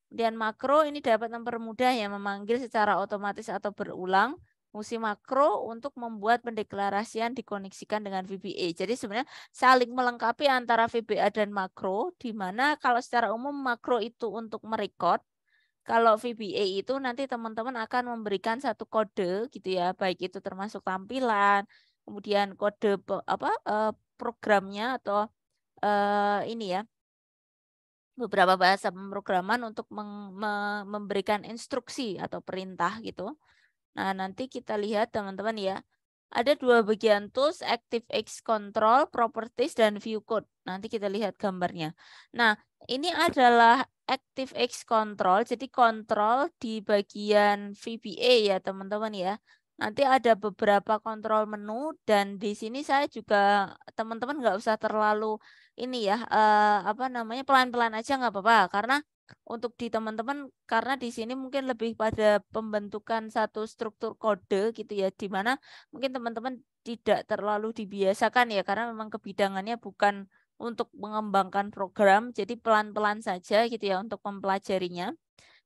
Kemudian makro ini dapat mempermudah ya memanggil secara otomatis atau berulang fungsi makro untuk membuat pendeklarasian dikoneksikan dengan VBA. Jadi sebenarnya saling melengkapi antara VBA dan makro, di mana kalau secara umum makro itu untuk merekod, kalau VBA itu nanti teman-teman akan memberikan satu kode gitu ya, baik itu termasuk tampilan, kemudian kode programnya atau ini ya, beberapa bahasa pemrograman untuk memberikan instruksi atau perintah gitu. Nah, nanti kita lihat teman-teman ya. Ada dua bagian tools, ActiveX Control, Properties, dan View Code. Nanti kita lihat gambarnya. Nah, ini adalah ActiveX Control. Jadi kontrol di bagian VBA ya teman-teman ya. Nanti ada beberapa kontrol menu dan di sini saya juga teman-teman nggak usah terlalu ini ya apa namanya pelan-pelan aja nggak apa-apa karena untuk di teman-teman karena di sini mungkin lebih pada pembentukan satu struktur kode gitu ya di mana mungkin teman-teman tidak terlalu dibiasakan ya karena memang kebidangannya bukan untuk mengembangkan program jadi pelan-pelan saja gitu ya untuk mempelajarinya.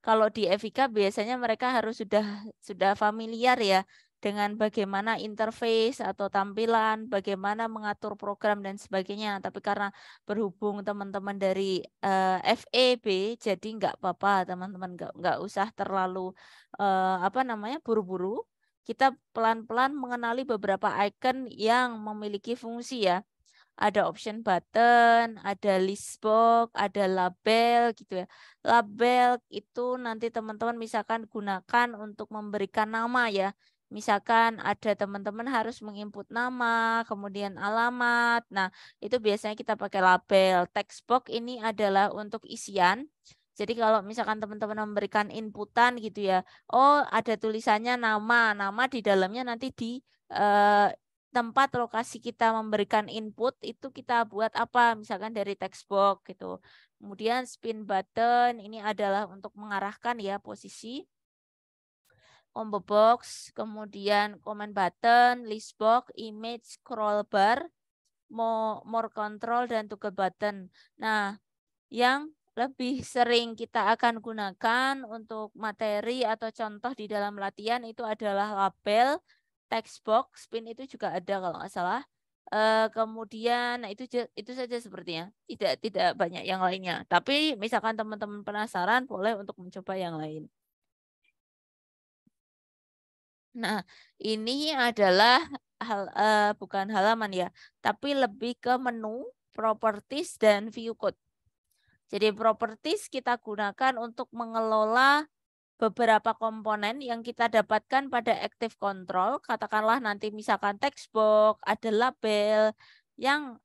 Kalau di Evika biasanya mereka harus sudah familiar ya dengan bagaimana interface atau tampilan, bagaimana mengatur program dan sebagainya. Tapi karena berhubung teman-teman dari FEB, jadi nggak apa-apa teman-teman nggak usah terlalu apa namanya buru-buru. Kita pelan-pelan mengenali beberapa icon yang memiliki fungsi ya. Ada option button, ada list box, ada label gitu ya. Label itu nanti teman-teman misalkan gunakan untuk memberikan nama ya. Misalkan ada teman-teman harus menginput nama, kemudian alamat. Nah, itu biasanya kita pakai label. Text box ini adalah untuk isian. Jadi kalau misalkan teman-teman memberikan inputan gitu ya, oh ada tulisannya nama, nama di dalamnya nanti di eh, tempat lokasi kita memberikan input itu kita buat apa misalkan dari text box gitu. Kemudian spin button ini adalah untuk mengarahkan ya posisi. Combo box, kemudian comment button, list box, image, scroll bar, more control dan toggle button. Nah, yang lebih sering kita akan gunakan untuk materi atau contoh di dalam latihan itu adalah label, text box, spin itu juga ada kalau nggak salah. Kemudian nah itu saja sepertinya. Tidak banyak yang lainnya. Tapi misalkan teman-teman penasaran boleh untuk mencoba yang lain. Nah, ini adalah bukan halaman ya, tapi lebih ke menu, properties dan view code. Jadi properties kita gunakan untuk mengelola beberapa komponen yang kita dapatkan pada active control, katakanlah nanti misalkan text box, ada label, yang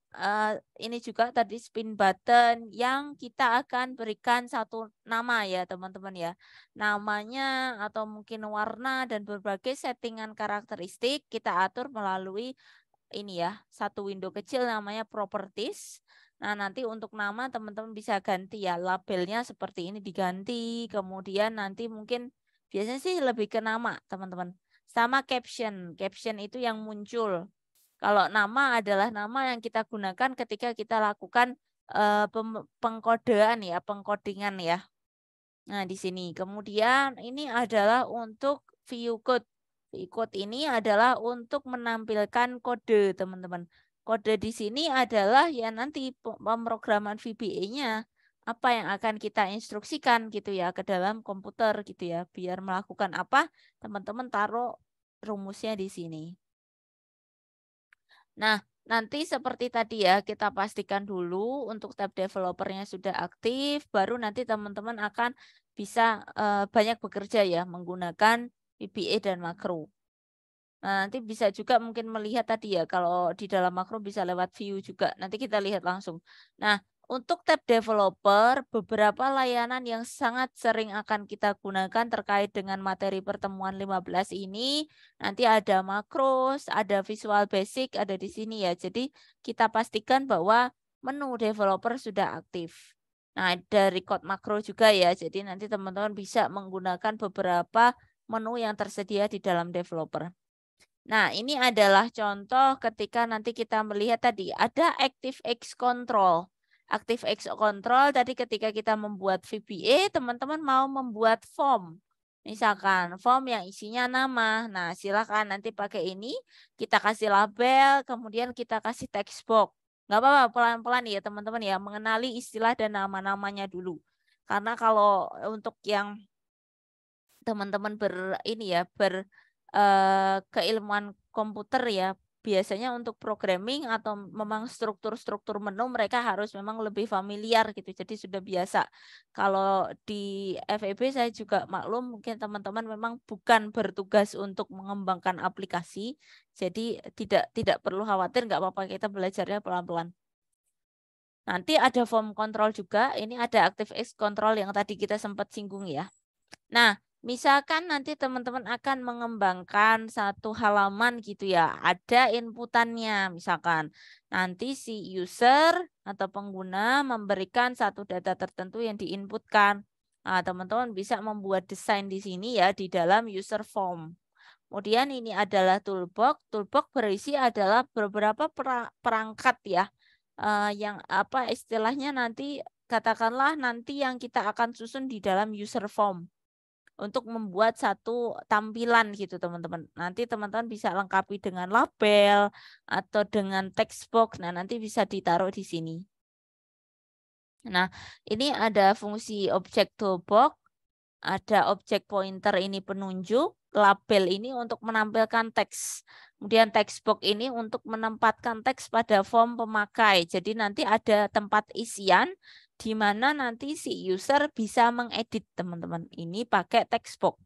ini juga tadi spin button yang kita akan berikan satu nama ya teman-teman ya. Namanya atau mungkin warna dan berbagai settingan karakteristik kita atur melalui ini ya, satu window kecil namanya properties. Nah, nanti untuk nama teman-teman bisa ganti ya, labelnya seperti ini diganti. Kemudian nanti mungkin biasanya sih lebih ke nama, teman-teman. sama caption. Caption itu yang muncul. Kalau nama adalah nama yang kita gunakan ketika kita lakukan pengkodean ya, pengkodingan ya. Nah, di sini. Kemudian ini adalah untuk view code. View code ini adalah untuk menampilkan kode, teman-teman. Kode di sini adalah ya nanti pemrograman VBA-nya apa yang akan kita instruksikan gitu ya ke dalam komputer gitu ya. Biar melakukan apa, teman-teman taruh rumusnya di sini. Nah, nanti seperti tadi ya, kita pastikan dulu untuk tab developernya sudah aktif, baru nanti teman-teman akan bisa banyak bekerja ya menggunakan VBA dan makro. Nah, nanti bisa juga mungkin melihat tadi ya, kalau di dalam makro bisa lewat view juga. Nanti kita lihat langsung. Nah, untuk tab developer, beberapa layanan yang sangat sering akan kita gunakan terkait dengan materi pertemuan 15 ini, nanti ada makros, ada visual basic, ada di sini ya. Jadi, kita pastikan bahwa menu developer sudah aktif. Nah, ada record makro juga ya. Jadi, nanti teman-teman bisa menggunakan beberapa menu yang tersedia di dalam developer. Nah, ini adalah contoh ketika nanti kita melihat tadi ada ActiveX Control. ActiveX Control tadi ketika kita membuat VBA, teman-teman mau membuat form. Misalkan form yang isinya nama. Nah, silakan nanti pakai ini, kita kasih label, kemudian kita kasih text box. Nggak apa-apa, pelan-pelan ya teman-teman ya, mengenali istilah dan nama-namanya dulu. Karena kalau untuk yang teman-teman keilmuan komputer ya, biasanya untuk programming atau memang struktur-struktur menu mereka harus memang lebih familiar gitu. Jadi sudah biasa. Kalau di FEB saya juga maklum mungkin teman-teman memang bukan bertugas untuk mengembangkan aplikasi. Jadi tidak perlu khawatir, nggak apa-apa, kita belajarnya pelan-pelan. Nanti ada form control juga. Ini ada ActiveX control yang tadi kita sempat singgung ya. Nah, misalkan nanti teman-teman akan mengembangkan satu halaman gitu ya, ada inputannya, misalkan nanti si user atau pengguna memberikan satu data tertentu yang diinputkan. Nah, teman-teman bisa membuat desain di sini ya di dalam user form. Kemudian ini adalah toolbox. Toolbox berisi adalah beberapa perangkat ya, yang apa istilahnya nanti katakanlah nanti yang kita akan susun di dalam user form untuk membuat satu tampilan gitu teman-teman. Nanti teman-teman bisa lengkapi dengan label atau dengan text box. Nah, nanti bisa ditaruh di sini. Nah, ini ada fungsi object toolbox, ada object pointer ini penunjuk, label ini untuk menampilkan teks. Kemudian text box ini untuk menempatkan teks pada form pemakai. Jadi nanti ada tempat isian di mana nanti si user bisa mengedit teman-teman. Ini pakai text box.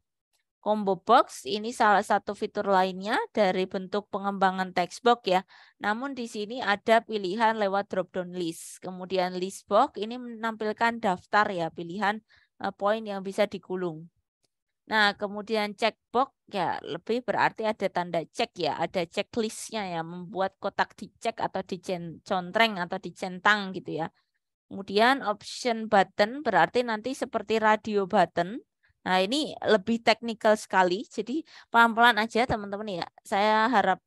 Combo box ini salah satu fitur lainnya dari bentuk pengembangan text box ya. Namun di sini ada pilihan lewat drop down list. Kemudian list box ini menampilkan daftar ya, pilihan poin yang bisa digulung. Nah, kemudian checkbox ya lebih berarti ada tanda cek ya, ada checklistnya ya, membuat kotak dicek atau dicontreng atau dicentang gitu ya. Kemudian option button berarti nanti seperti radio button. Nah, ini lebih teknikal sekali, jadi pelan-pelan aja teman-teman ya. Saya harap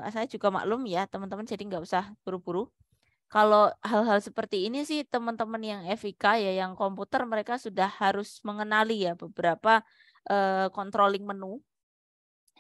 saya juga maklum ya teman-teman, jadi nggak usah buru-buru. Kalau hal-hal seperti ini sih teman-teman yang FIK ya, yang komputer mereka sudah harus mengenali ya beberapa controlling menu.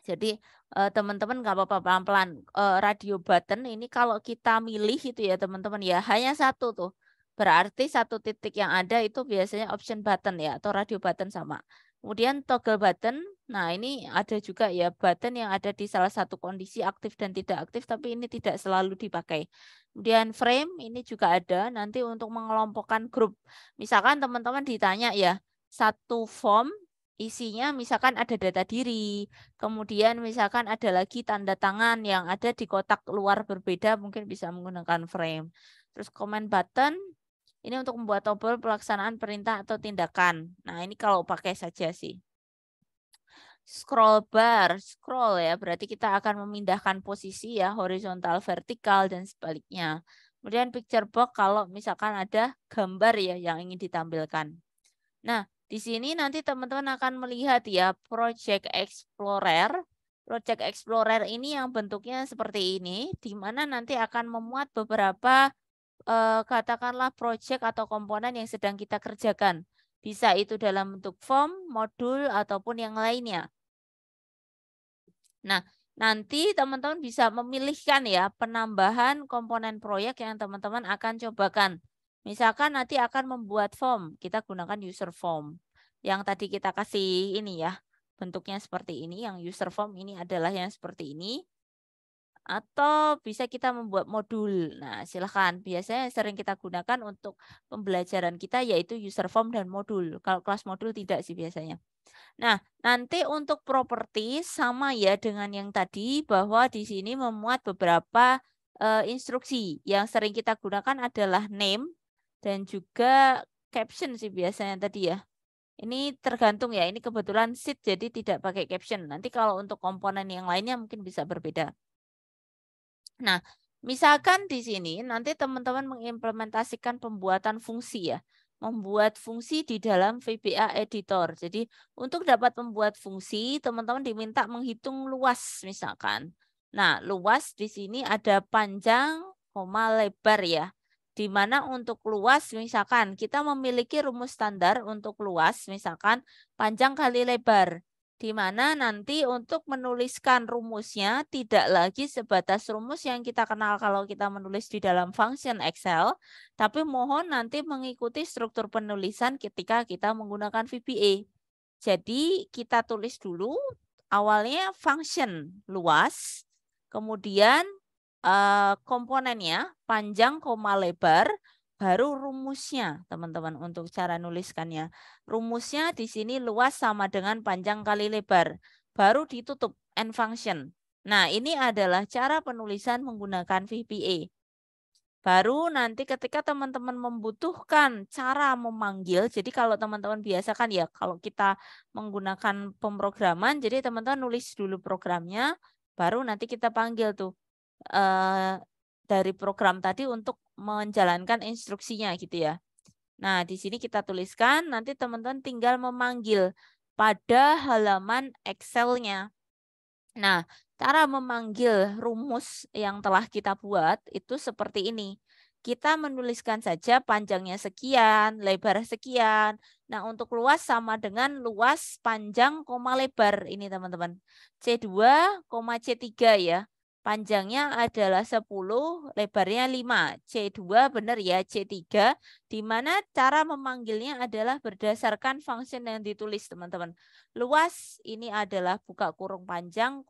Jadi teman-teman nggak apa-apa pelan-pelan. Radio button ini kalau kita milih itu ya teman-teman ya hanya satu tuh. Berarti satu titik yang ada itu biasanya option button ya atau radio button sama. Kemudian toggle button. Nah, ini ada juga ya button yang ada di salah satu kondisi aktif dan tidak aktif tapi ini tidak selalu dipakai. Kemudian frame ini juga ada nanti untuk mengelompokkan grup. Misalkan teman-teman ditanya ya, satu form isinya misalkan ada data diri, kemudian misalkan ada lagi tanda tangan yang ada di kotak luar berbeda, mungkin bisa menggunakan frame. Terus comment button, ini untuk membuat tombol pelaksanaan perintah atau tindakan. Nah, ini kalau pakai saja sih. Scroll bar, scroll ya, berarti kita akan memindahkan posisi ya, horizontal, vertikal, dan sebaliknya. Kemudian picture box kalau misalkan ada gambar ya yang ingin ditampilkan. Nah, di sini nanti teman-teman akan melihat ya Project Explorer. Project Explorer ini yang bentuknya seperti ini, di mana nanti akan memuat beberapa katakanlah project atau komponen yang sedang kita kerjakan. Bisa itu dalam bentuk form, modul, ataupun yang lainnya. Nah, nanti teman-teman bisa memilihkan ya penambahan komponen proyek yang teman-teman akan cobakan. Misalkan nanti akan membuat form, kita gunakan user form. Yang tadi kita kasih ini ya, bentuknya seperti ini, yang user form ini adalah yang seperti ini. Atau bisa kita membuat modul. Nah, silahkan. Biasanya yang sering kita gunakan untuk pembelajaran kita yaitu user form dan modul. Kalau kelas modul tidak sih biasanya. Nah, nanti untuk properti sama ya dengan yang tadi bahwa di sini memuat beberapa instruksi. Yang sering kita gunakan adalah name dan juga caption sih biasanya tadi ya. Ini tergantung ya, ini kebetulan sheet jadi tidak pakai caption. Nanti kalau untuk komponen yang lainnya mungkin bisa berbeda. Nah, misalkan di sini nanti teman-teman mengimplementasikan pembuatan fungsi ya. Membuat fungsi di dalam VBA editor. Jadi untuk dapat membuat fungsi, teman-teman diminta menghitung luas misalkan. Nah, luas di sini ada panjang, lebar ya. Di mana untuk luas misalkan kita memiliki rumus standar untuk luas misalkan panjang kali lebar. Di mana nanti untuk menuliskan rumusnya tidak lagi sebatas rumus yang kita kenal kalau kita menulis di dalam function Excel, tapi mohon nanti mengikuti struktur penulisan ketika kita menggunakan VBA. Jadi kita tulis dulu awalnya function luas, kemudian komponennya panjang, lebar, baru rumusnya teman-teman untuk cara nuliskannya. Rumusnya di sini luas sama dengan panjang kali lebar. Baru ditutup end function. Nah, ini adalah cara penulisan menggunakan VBA. Baru nanti ketika teman-teman membutuhkan cara memanggil, jadi kalau teman-teman biasa kan ya, kalau kita menggunakan pemrograman, jadi teman-teman nulis dulu programnya, baru nanti kita panggil tuh dari program tadi untuk menjalankan instruksinya gitu ya. Nah, di sini kita tuliskan, nanti teman-teman tinggal memanggil pada halaman Excel-nya. Nah, cara memanggil rumus yang telah kita buat itu seperti ini. Kita menuliskan saja panjangnya sekian, lebar sekian. Nah, untuk luas sama dengan luas panjang, lebar ini teman-teman. C2, C3 ya. Panjangnya adalah 10, lebarnya 5. C2 benar ya, C3. Di mana cara memanggilnya adalah berdasarkan function yang ditulis teman-teman. Luas ini adalah buka kurung panjang,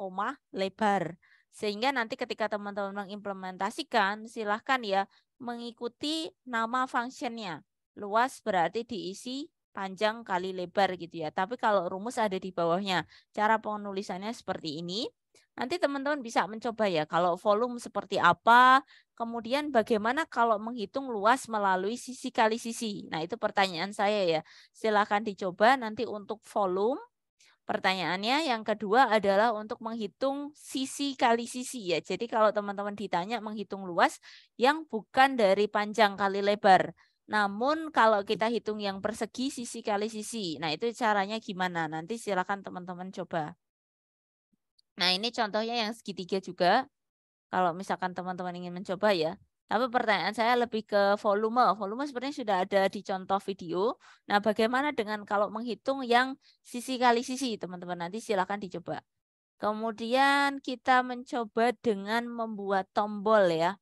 lebar. Sehingga nanti ketika teman-teman mengimplementasikan, silahkan ya mengikuti nama functionnya. Luas berarti diisi panjang kali lebar gitu ya. Tapi kalau rumus ada di bawahnya. Cara penulisannya seperti ini. Nanti teman-teman bisa mencoba ya, kalau volume seperti apa, kemudian bagaimana kalau menghitung luas melalui sisi kali sisi. Nah, itu pertanyaan saya ya. Silahkan dicoba nanti untuk volume. Pertanyaannya yang kedua adalah untuk menghitung sisi kali sisi ya. Jadi kalau teman-teman ditanya menghitung luas yang bukan dari panjang kali lebar. Namun kalau kita hitung yang persegi sisi kali sisi. Nah, itu caranya gimana? Nanti silakan teman-teman coba. Nah, ini contohnya yang segitiga juga. Kalau misalkan teman-teman ingin mencoba ya. Tapi pertanyaan saya lebih ke volume. Volume sebenarnya sudah ada di contoh video. Nah, bagaimana dengan kalau menghitung yang sisi kali sisi, teman-teman? Nanti silakan dicoba. Kemudian kita mencoba dengan membuat tombol ya.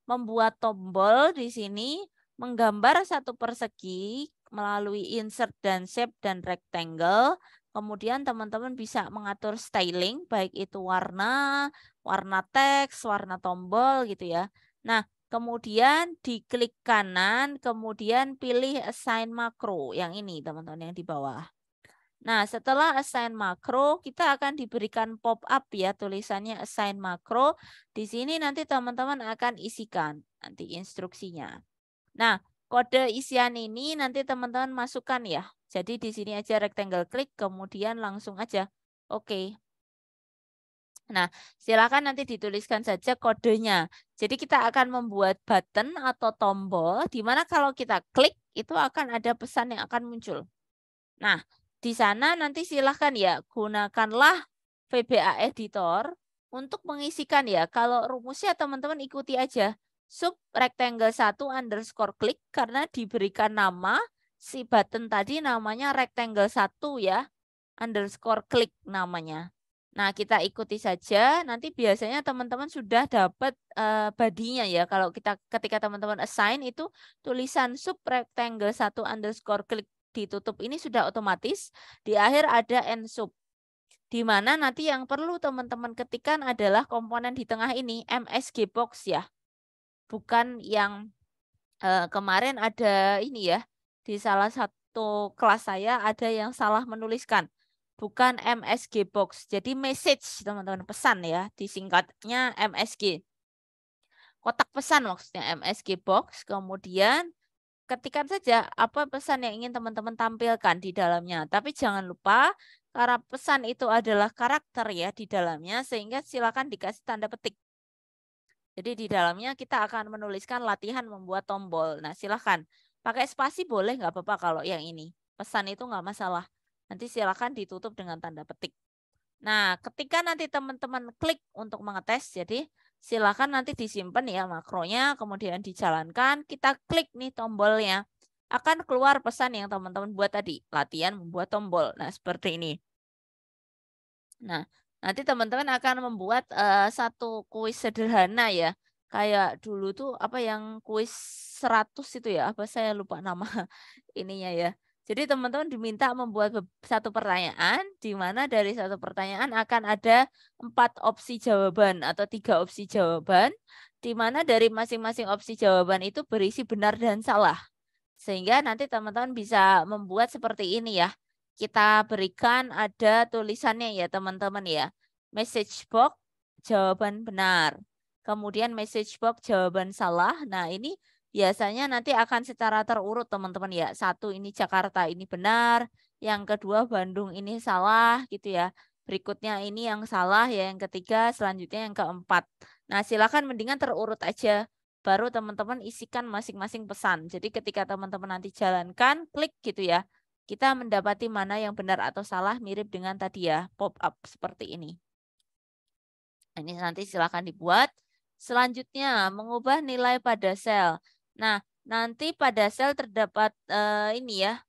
Membuat tombol di sini menggambar satu persegi melalui insert dan shape dan rectangle. Kemudian teman-teman bisa mengatur styling, baik itu warna, warna teks, warna tombol gitu ya. Nah, kemudian diklik kanan, kemudian pilih assign makro. Yang ini teman-teman yang di bawah. Nah, setelah assign makro, kita akan diberikan pop-up ya, tulisannya assign makro. Di sini nanti teman-teman akan isikan nanti instruksinya. Nah, kode isian ini nanti teman-teman masukkan ya. Jadi di sini aja rectangle klik, kemudian langsung aja. Oke. Nah, silakan nanti dituliskan saja kodenya. Jadi kita akan membuat button atau tombol, di mana kalau kita klik, itu akan ada pesan yang akan muncul. Nah, di sana nanti silahkan ya, gunakanlah VBA editor untuk mengisikan ya. Kalau rumusnya teman-teman ikuti aja. Sub rectangle 1 underscore klik karena diberikan nama si button tadi namanya rectangle 1 ya. Underscore klik namanya. Nah, kita ikuti saja. Nanti biasanya teman-teman sudah dapat badinya ya. Kalau ketika teman-teman assign itu tulisan sub rectangle 1 underscore klik ditutup ini sudah otomatis. Di akhir ada end sub. Di mana nanti yang perlu teman-teman ketikkan adalah komponen di tengah ini, MSG box ya. Bukan yang kemarin ada ini ya, di salah satu kelas saya ada yang salah menuliskan. Bukan MSG box, jadi message teman-teman, pesan ya, disingkatnya MSG. Kotak pesan maksudnya MSG box, kemudian ketikkan saja apa pesan yang ingin teman-teman tampilkan di dalamnya. Tapi jangan lupa karena pesan itu adalah karakter ya di dalamnya, sehingga silakan dikasih tanda petik. Jadi di dalamnya kita akan menuliskan latihan membuat tombol. Nah silakan pakai spasi boleh nggak apa-apa kalau yang ini. Pesan itu nggak masalah. Nanti silakan ditutup dengan tanda petik. Nah ketika nanti teman-teman klik untuk mengetes, jadi silakan nanti disimpan ya makronya, kemudian dijalankan. Kita klik nih tombolnya. Akan keluar pesan yang teman-teman buat tadi. Latihan membuat tombol. Nah seperti ini. Nah, nanti teman-teman akan membuat satu kuis sederhana ya. Kayak dulu tuh apa yang kuis 100 itu ya, apa saya lupa nama ininya ya. Jadi teman-teman diminta membuat satu pertanyaan, di mana dari satu pertanyaan akan ada 4 opsi jawaban atau 3 opsi jawaban, di mana dari masing-masing opsi jawaban itu berisi benar dan salah. Sehingga nanti teman-teman bisa membuat seperti ini ya. Kita berikan ada tulisannya ya teman-teman ya. Message box jawaban benar. Kemudian message box jawaban salah. Nah ini biasanya nanti akan secara terurut teman-teman ya. Satu ini Jakarta ini benar. Yang kedua Bandung ini salah gitu ya. Berikutnya ini yang salah ya. Yang ketiga selanjutnya yang keempat. Nah silakan mendingan terurut aja. Baru teman-teman isikan masing-masing pesan. Jadi ketika teman-teman nanti jalankan, klik gitu ya. Kita mendapati mana yang benar atau salah mirip dengan tadi ya, pop up seperti ini. Ini nanti silakan dibuat. Selanjutnya, mengubah nilai pada sel. Nah, nanti pada sel terdapat ini ya,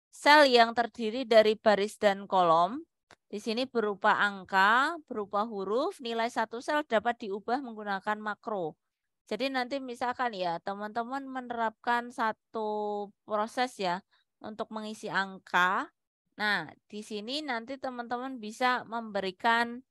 sel yang terdiri dari baris dan kolom. Di sini berupa angka, berupa huruf, nilai satu sel dapat diubah menggunakan makro. Jadi nanti misalkan ya, teman-teman menerapkan satu proses ya untuk mengisi angka. Nah, di sini nanti teman-teman bisa memberikan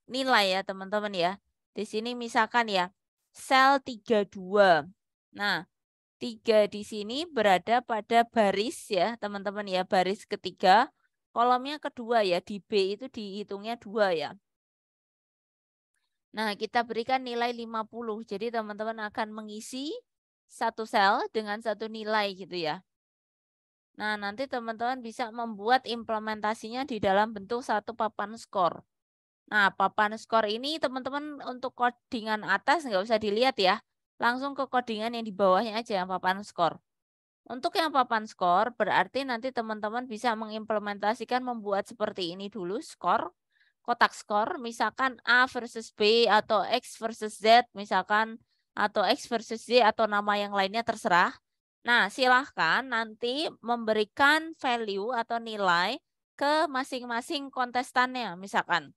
nilai ya teman-teman ya. Di sini misalkan ya, sel 32. Nah, 3 di sini berada pada baris ya teman-teman ya, baris ketiga. Kolomnya kedua ya, di B itu dihitungnya 2 ya. Nah, kita berikan nilai 50. Jadi teman-teman akan mengisi satu sel dengan satu nilai gitu ya. Nah, nanti teman-teman bisa membuat implementasinya di dalam bentuk satu papan skor. Nah, papan skor ini teman-teman untuk codingan atas nggak usah dilihat ya. Langsung ke codingan yang di bawahnya aja yang papan skor. Untuk yang papan skor berarti nanti teman-teman bisa mengimplementasikan membuat seperti ini dulu skor. Kotak skor misalkan A versus B atau X versus Z misalkan atau X versus Z atau nama yang lainnya terserah. Nah, silahkan nanti memberikan value atau nilai ke masing-masing kontestannya misalkan.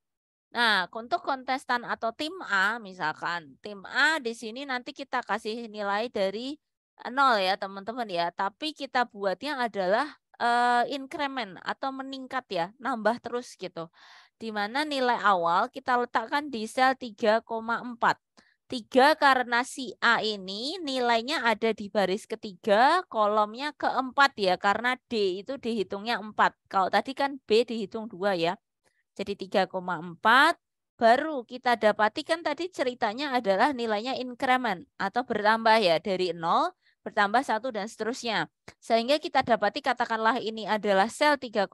Nah, untuk kontestan atau tim A misalkan, tim A di sini nanti kita kasih nilai dari 0 ya teman-teman ya, tapi kita buatnya adalah increment atau meningkat ya, nambah terus gitu. Di mana nilai awal kita letakkan di sel 3,4. 3 karena si A ini nilainya ada di baris ketiga, kolomnya keempat ya, karena D itu dihitungnya 4. Kalau tadi kan B dihitung 2 ya. Jadi 3,4 baru kita dapati kan tadi ceritanya adalah nilainya increment atau bertambah ya dari 0 bertambah 1 dan seterusnya. Sehingga kita dapati katakanlah ini adalah sel 3,4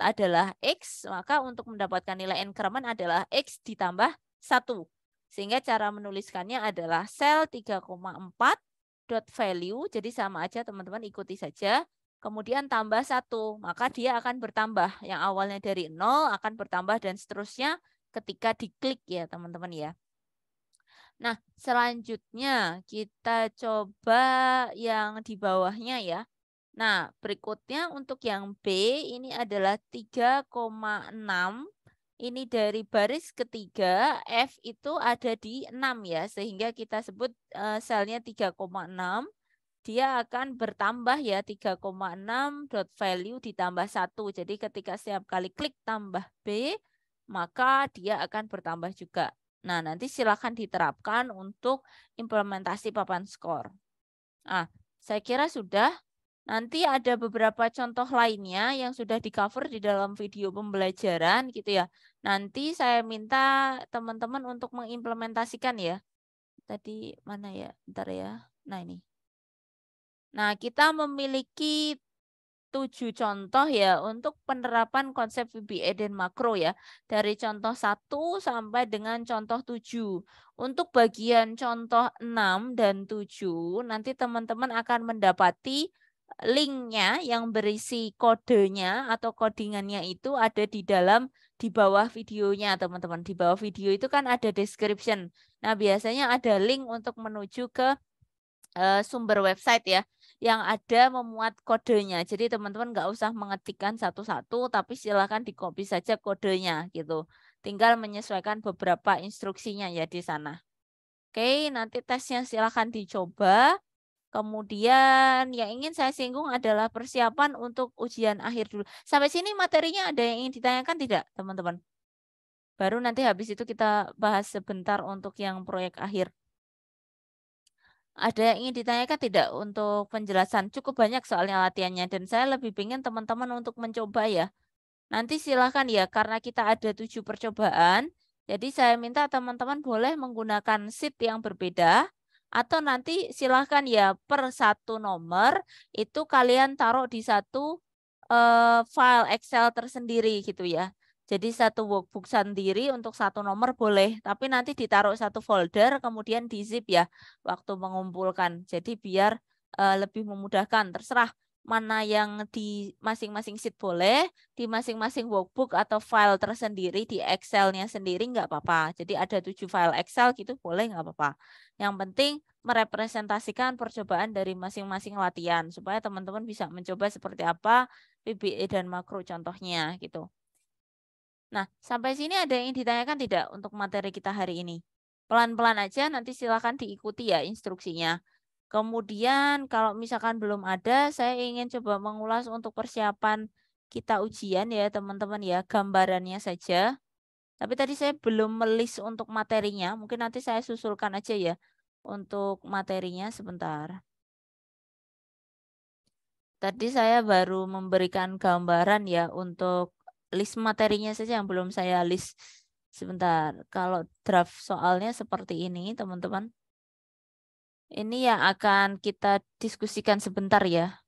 adalah X, maka untuk mendapatkan nilai increment adalah X ditambah 1. Sehingga cara menuliskannya adalah sel 3,4 dot value, jadi sama aja teman-teman ikuti saja. kemudian tambah 1, maka dia akan bertambah. Yang awalnya dari 0 akan bertambah dan seterusnya ketika diklik ya teman-teman ya. Nah, selanjutnya kita coba yang di bawahnya ya. Nah, berikutnya untuk yang B ini adalah 3,6. Ini dari baris ketiga, F itu ada di 6 ya, sehingga kita sebut selnya 3,6. Dia akan bertambah ya, 3,6 dot value ditambah 1. Jadi ketika setiap kali klik tambah B, maka dia akan bertambah juga. Nah, nanti silakan diterapkan untuk implementasi papan skor. Ah, saya kira sudah. Nanti ada beberapa contoh lainnya yang sudah di-cover di dalam video pembelajaran gitu ya. Nanti saya minta teman-teman untuk mengimplementasikan ya. Tadi mana ya? Bentar ya. Nah, ini. Nah, kita memiliki 7 contoh ya untuk penerapan konsep VBA dan makro ya. Dari contoh 1 sampai dengan contoh 7. Untuk bagian contoh 6 dan 7 nanti teman-teman akan mendapati linknya yang berisi kodenya atau codingannya itu ada di bawah videonya teman-teman. Di bawah video itu kan ada description. Nah, biasanya ada link untuk menuju ke sumber website ya yang ada memuat kodenya. Jadi teman-teman nggak usah mengetikkan satu-satu, tapi silakan di-copy saja kodenya gitu. Tinggal menyesuaikan beberapa instruksinya ya di sana. Oke, nanti tesnya silakan dicoba. Kemudian yang ingin saya singgung adalah persiapan untuk ujian akhir dulu. Sampai sini materinya ada yang ingin ditanyakan tidak, teman-teman? Baru nanti habis itu kita bahas sebentar untuk yang proyek akhir. Ada yang ingin ditanyakan tidak untuk penjelasan? Cukup banyak soalnya latihannya dan saya lebih ingin teman-teman untuk mencoba ya. Nanti silakan ya, karena kita ada 7 percobaan. Jadi saya minta teman-teman boleh menggunakan sheet yang berbeda. Atau nanti silakan ya per satu nomor itu kalian taruh di satu file Excel tersendiri gitu ya. Jadi satu workbook sendiri untuk satu nomor boleh, tapi nanti ditaruh satu folder kemudian di zip ya waktu mengumpulkan. Jadi biar lebih memudahkan, terserah mana yang di masing-masing sheet boleh, di masing-masing workbook atau file tersendiri di Excel-nya sendiri nggak apa-apa. Jadi ada 7 file Excel gitu boleh nggak apa-apa. Yang penting merepresentasikan percobaan dari masing-masing latihan supaya teman-teman bisa mencoba seperti apa VBA dan makro contohnya gitu. Nah, sampai sini ada yang ditanyakan tidak untuk materi kita hari ini? Pelan-pelan aja, nanti silakan diikuti ya instruksinya. Kemudian kalau misalkan belum ada, saya ingin coba mengulas untuk persiapan kita ujian ya teman-teman ya, gambarannya saja. Tapi tadi saya belum melis untuk materinya, mungkin nanti saya susulkan aja ya untuk materinya sebentar. Tadi saya baru memberikan gambaran ya untuk list materinya saja yang belum saya list. Sebentar, kalau draft soalnya seperti ini teman-teman. Ini yang akan kita diskusikan sebentar ya.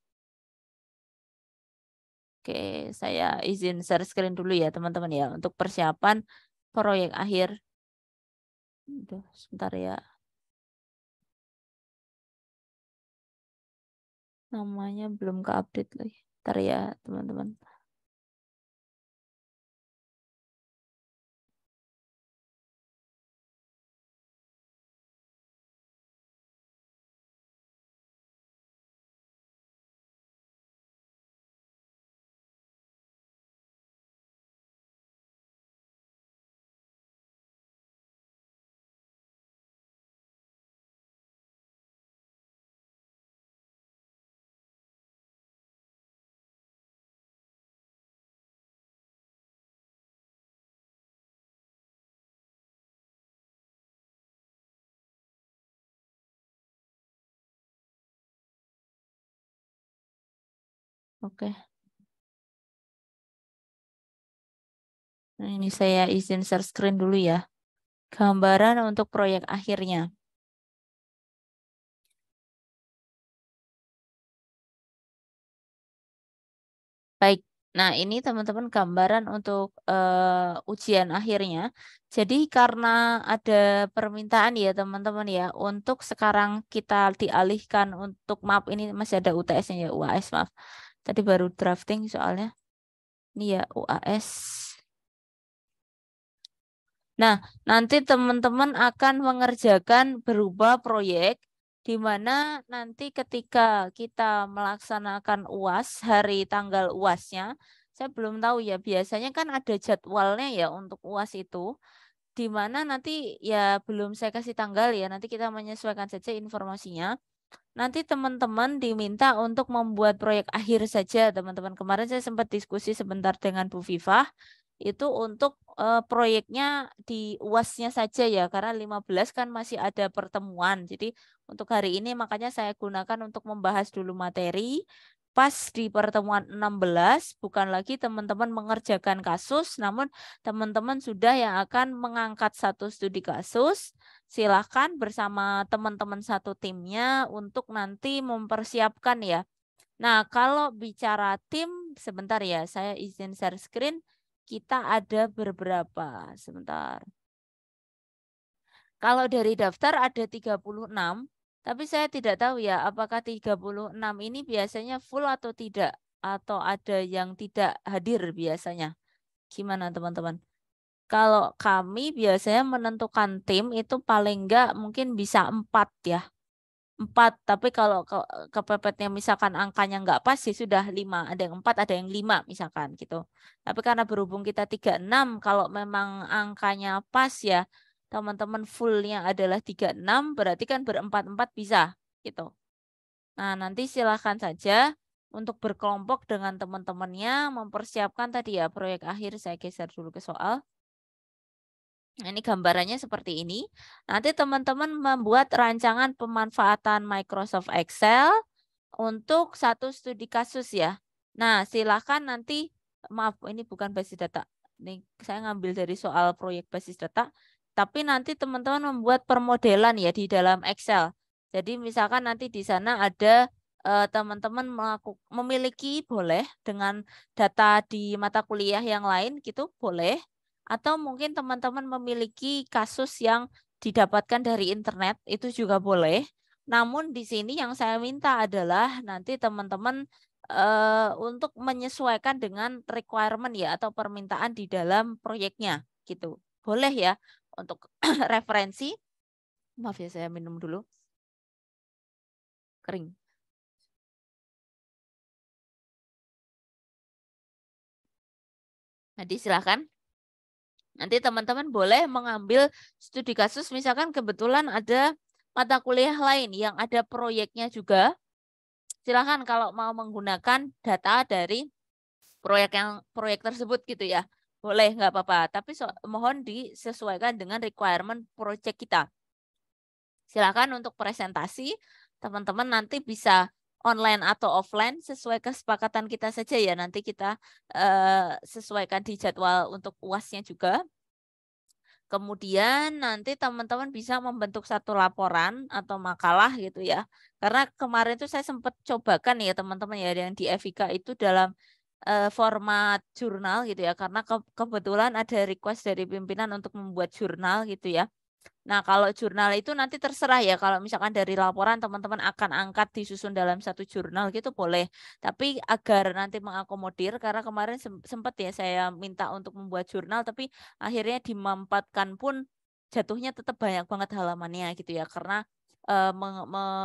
Oke, saya izin share screen dulu ya teman-teman ya untuk persiapan proyek akhir. Aduh, sebentar ya. Namanya belum ke-update lagi. Bentar ya teman-teman. Oke. Nah, ini saya izin share screen dulu ya. Gambaran untuk proyek akhirnya. Baik, nah ini teman-teman gambaran untuk ujian akhirnya. Jadi karena ada permintaan ya teman-teman ya, untuk sekarang kita dialihkan untuk maaf ini masih ada UTS-nya ya, UAS maaf. Tadi baru drafting soalnya. Ini ya UAS. Nah, nanti teman-teman akan mengerjakan berupa proyek di mana nanti ketika kita melaksanakan UAS, hari tanggal UASnya, saya belum tahu ya, biasanya kan ada jadwalnya ya untuk UAS itu, di mana nanti ya belum saya kasih tanggal ya, nanti kita menyesuaikan saja informasinya. Nanti teman-teman diminta untuk membuat proyek akhir saja, teman-teman. Kemarin saya sempat diskusi sebentar dengan Bu Vivah, itu untuk proyeknya di UASnya saja ya, karena 15 kan masih ada pertemuan. Jadi untuk hari ini makanya saya gunakan untuk membahas dulu materi. Pas di pertemuan 16, bukan lagi teman-teman mengerjakan kasus, namun teman-teman sudah yang akan mengangkat satu studi kasus. Silakan bersama teman-teman satu timnya untuk nanti mempersiapkan ya. Nah, kalau bicara tim, sebentar ya, saya izin share screen. Kita ada beberapa. Sebentar. Kalau dari daftar ada 36, tapi saya tidak tahu ya apakah 36 ini biasanya full atau tidak. Atau ada yang tidak hadir biasanya. Gimana teman-teman? Kalau kami biasanya menentukan tim itu paling enggak mungkin bisa 4 ya. 4, tapi kalau kepepetnya misalkan angkanya enggak pas sih sudah 5. Ada yang 4, ada yang 5 misalkan gitu. Tapi karena berhubung kita 36, kalau memang angkanya pas ya, teman-teman fullnya adalah 36, berarti kan berempat-empat bisa gitu. Nah, nanti silakan saja untuk berkelompok dengan teman-temannya mempersiapkan tadi ya proyek akhir. Saya geser dulu ke soal. Ini gambarannya seperti ini. Nanti teman-teman membuat rancangan pemanfaatan Microsoft Excel untuk satu studi kasus ya. Nah, silakan nanti, maaf ini bukan basis data. Ini saya ngambil dari soal proyek basis data. Tapi nanti teman-teman membuat permodelan ya di dalam Excel. Jadi misalkan nanti di sana ada teman-teman memiliki boleh dengan data di mata kuliah yang lain gitu boleh. Atau mungkin teman-teman memiliki kasus yang didapatkan dari internet, itu juga boleh. Namun di sini yang saya minta adalah nanti teman-teman untuk menyesuaikan dengan requirement ya atau permintaan di dalam proyeknya gitu. Boleh ya untuk referensi. Maaf ya saya minum dulu. Kering. Jadi silakan. Nanti teman-teman boleh mengambil studi kasus, misalkan kebetulan ada mata kuliah lain yang ada proyeknya juga. Silakan kalau mau menggunakan data dari proyek tersebut gitu ya. Boleh, nggak apa-apa. Tapi mohon disesuaikan dengan requirement proyek kita. Silakan untuk presentasi, teman-teman nanti bisa online atau offline sesuai kesepakatan kita saja ya. Nanti kita sesuaikan di jadwal untuk UASnya juga. Kemudian nanti teman-teman bisa membentuk satu laporan atau makalah gitu ya. Karena kemarin itu saya sempat cobakan ya teman-teman ya yang di Evika itu dalam format jurnal gitu ya. Karena kebetulan ada request dari pimpinan untuk membuat jurnal gitu ya. Nah, kalau jurnal itu nanti terserah ya. Kalau misalkan dari laporan teman-teman akan angkat disusun dalam satu jurnal gitu boleh. Tapi agar nanti mengakomodir, karena kemarin sempat ya saya minta untuk membuat jurnal, tapi akhirnya dimampatkan pun jatuhnya tetap banyak banget halamannya gitu ya. Karena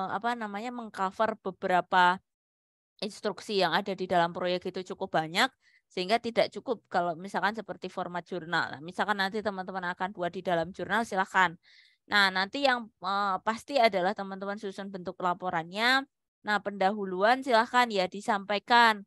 apa namanya mengcover beberapa instruksi yang ada di dalam proyek itu cukup banyak sehingga tidak cukup kalau misalkan seperti format jurnal. Nah, misalkan nanti teman-teman akan buat di dalam jurnal silakan. Nah, nanti yang pasti adalah teman-teman susun bentuk laporannya. Nah, pendahuluan silakan ya disampaikan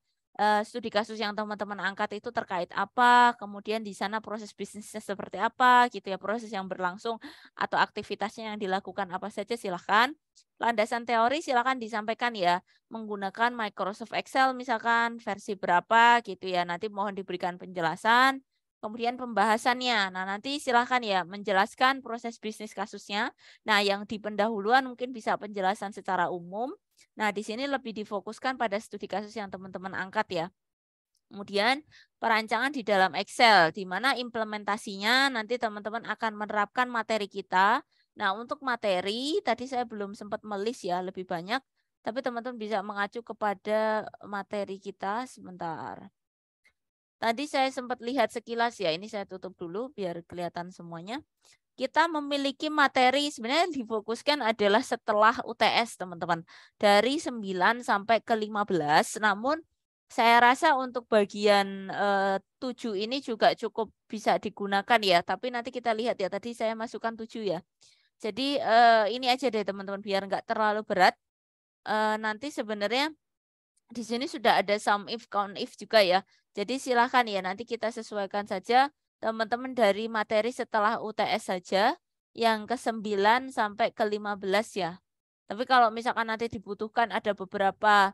studi kasus yang teman-teman angkat itu terkait apa, kemudian di sana proses bisnisnya seperti apa gitu ya, proses yang berlangsung atau aktivitasnya yang dilakukan apa saja silakan. Landasan teori silakan disampaikan ya menggunakan Microsoft Excel misalkan versi berapa gitu ya. Nanti mohon diberikan penjelasan. Kemudian pembahasannya. Nah, nanti silakan ya menjelaskan proses bisnis kasusnya. Nah, yang di pendahuluan mungkin bisa penjelasan secara umum. Nah, di sini lebih difokuskan pada studi kasus yang teman-teman angkat ya. Kemudian perancangan di dalam Excel, di mana implementasinya nanti teman-teman akan menerapkan materi kita. Nah, untuk materi, tadi saya belum sempat melis ya lebih banyak. Tapi teman-teman bisa mengacu kepada materi kita sebentar. Tadi saya sempat lihat sekilas ya, ini saya tutup dulu biar kelihatan semuanya. Kita memiliki materi sebenarnya difokuskan adalah setelah UTS teman-teman. Dari 9 sampai ke 15, namun saya rasa untuk bagian 7 ini juga cukup bisa digunakan ya. Tapi nanti kita lihat ya, tadi saya masukkan 7 ya. Jadi ini aja deh teman-teman, biar nggak terlalu berat. Nanti sebenarnya di sini sudah ada sum if, count if juga ya. Jadi silakan ya, nanti kita sesuaikan saja teman-teman dari materi setelah UTS saja yang ke-9 sampai ke-15 ya. Tapi kalau misalkan nanti dibutuhkan ada beberapa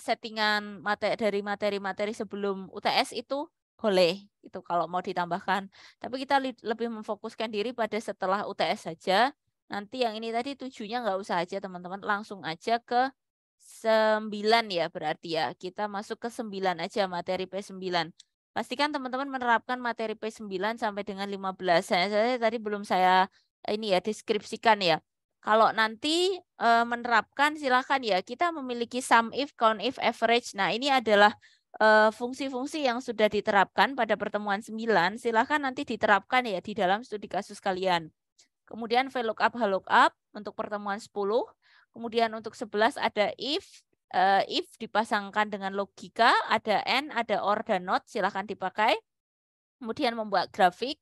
settingan dari materi-materi sebelum UTS itu boleh itu kalau mau ditambahkan. Tapi kita lebih memfokuskan diri pada setelah UTS saja. Nanti yang ini tadi tujuannya nggak usah aja teman-teman, langsung aja ke 9 ya berarti ya. Kita masuk ke 9 aja materi P9. Pastikan teman-teman menerapkan materi P9 sampai dengan 15. Saya tadi belum saya ini ya deskripsikan ya. Kalau nanti menerapkan silakan ya. Kita memiliki sum if, count if, average. Nah, ini adalah fungsi-fungsi yang sudah diterapkan pada pertemuan 9. Silakan nanti diterapkan ya di dalam studi kasus kalian. Kemudian VLOOKUP, HLOOKUP untuk pertemuan 10. Kemudian untuk 11 ada if dipasangkan dengan logika, ada and, ada or dan not, silakan dipakai. Kemudian membuat grafik,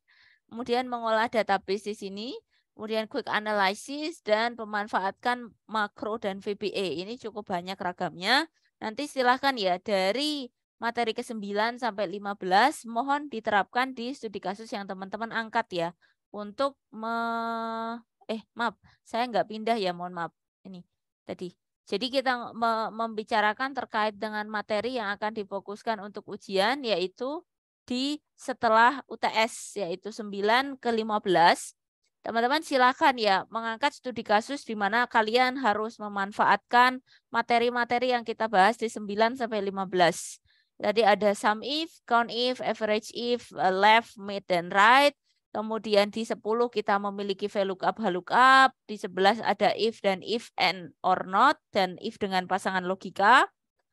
kemudian mengolah database di sini, kemudian quick analysis dan pemanfaatkan makro dan VBA. Ini cukup banyak ragamnya. Nanti silakan ya dari materi ke-9 sampai 15 mohon diterapkan di studi kasus yang teman-teman angkat ya. Untuk maaf, saya nggak pindah ya, mohon maaf. Ini tadi. Jadi kita membicarakan terkait dengan materi yang akan difokuskan untuk ujian, yaitu di setelah UTS, yaitu 9 ke 15. Teman-teman silakan ya mengangkat studi kasus di mana kalian harus memanfaatkan materi-materi yang kita bahas di 9 sampai 15. Tadi ada sum if, count if, average if, left, mid, dan right. Kemudian di 10 kita memiliki VLOOKUP, HLOOKUP. Di 11 ada if dan if and or not. Dan if dengan pasangan logika.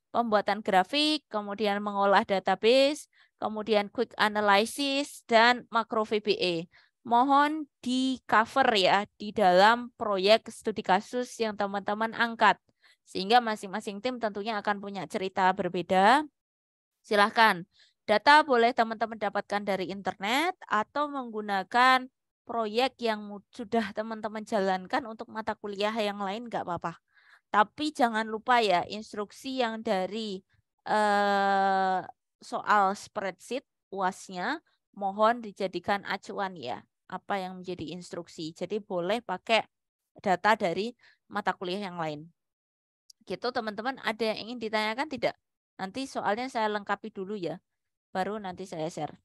Pembuatan grafik, kemudian mengolah database, kemudian quick analysis, dan makro VBA. Mohon di cover ya di dalam proyek studi kasus yang teman-teman angkat. Sehingga masing-masing tim tentunya akan punya cerita berbeda. Silahkan. Data boleh teman-teman dapatkan dari internet atau menggunakan proyek yang sudah teman-teman jalankan untuk mata kuliah yang lain nggak apa-apa. Tapi jangan lupa ya instruksi yang dari soal spreadsheet UAS-nya mohon dijadikan acuan ya. Apa yang menjadi instruksi. Jadi boleh pakai data dari mata kuliah yang lain. Gitu teman-teman, ada yang ingin ditanyakan tidak? Nanti soalnya saya lengkapi dulu ya. Baru nanti saya share.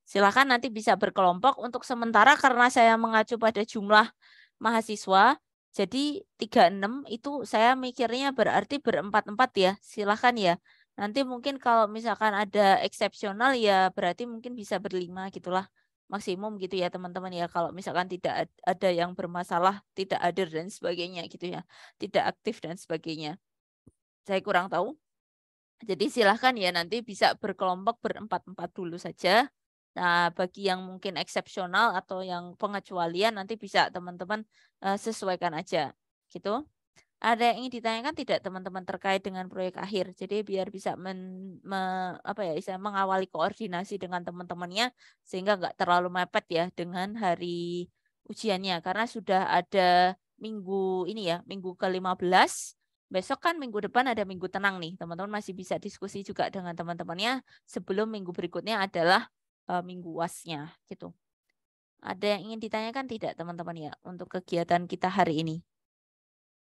Silakan nanti bisa berkelompok. Untuk sementara karena saya mengacu pada jumlah mahasiswa, jadi 36 itu saya mikirnya berarti berempat-empat ya. Silakan ya. Nanti mungkin kalau misalkan ada eksepsional ya berarti mungkin bisa berlima gitulah. Maksimum gitu ya teman-teman ya. Kalau misalkan tidak ada yang bermasalah, tidak hadir dan sebagainya gitu ya. Tidak aktif dan sebagainya. Saya kurang tahu. Jadi silahkan ya nanti bisa berkelompok berempat-empat dulu saja. Nah, bagi yang mungkin eksepsional atau yang pengecualian nanti bisa teman-teman sesuaikan aja. Gitu. Ada yang ingin ditanyakan tidak teman-teman terkait dengan proyek akhir? Jadi biar bisa mengawali koordinasi dengan teman-temannya sehingga nggak terlalu mepet ya dengan hari ujiannya. Karena sudah ada minggu ini ya, minggu ke-15. Besok kan minggu depan ada minggu tenang nih. Teman-teman masih bisa diskusi juga dengan teman-temannya sebelum minggu berikutnya adalah minggu UAS-nya gitu. Ada yang ingin ditanyakan tidak teman-teman ya untuk kegiatan kita hari ini?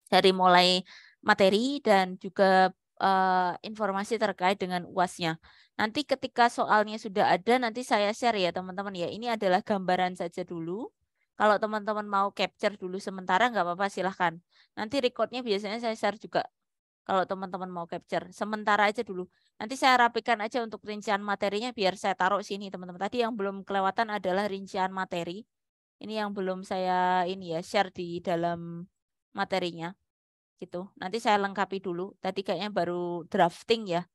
Dari mulai materi dan juga informasi terkait dengan UAS-nya. Nanti ketika soalnya sudah ada, nanti saya share ya teman-teman ya. Ini adalah gambaran saja dulu. Kalau teman-teman mau capture dulu sementara nggak apa-apa silahkan. Nanti recordnya biasanya saya share juga. Kalau teman-teman mau capture. Sementara aja dulu. Nanti saya rapikan aja untuk rincian materinya biar saya taruh sini teman-teman. Tadi yang belum kelewatan adalah rincian materi. Ini yang belum saya share di dalam materinya. gitu. Nanti saya lengkapi dulu. Tadi kayaknya baru drafting ya.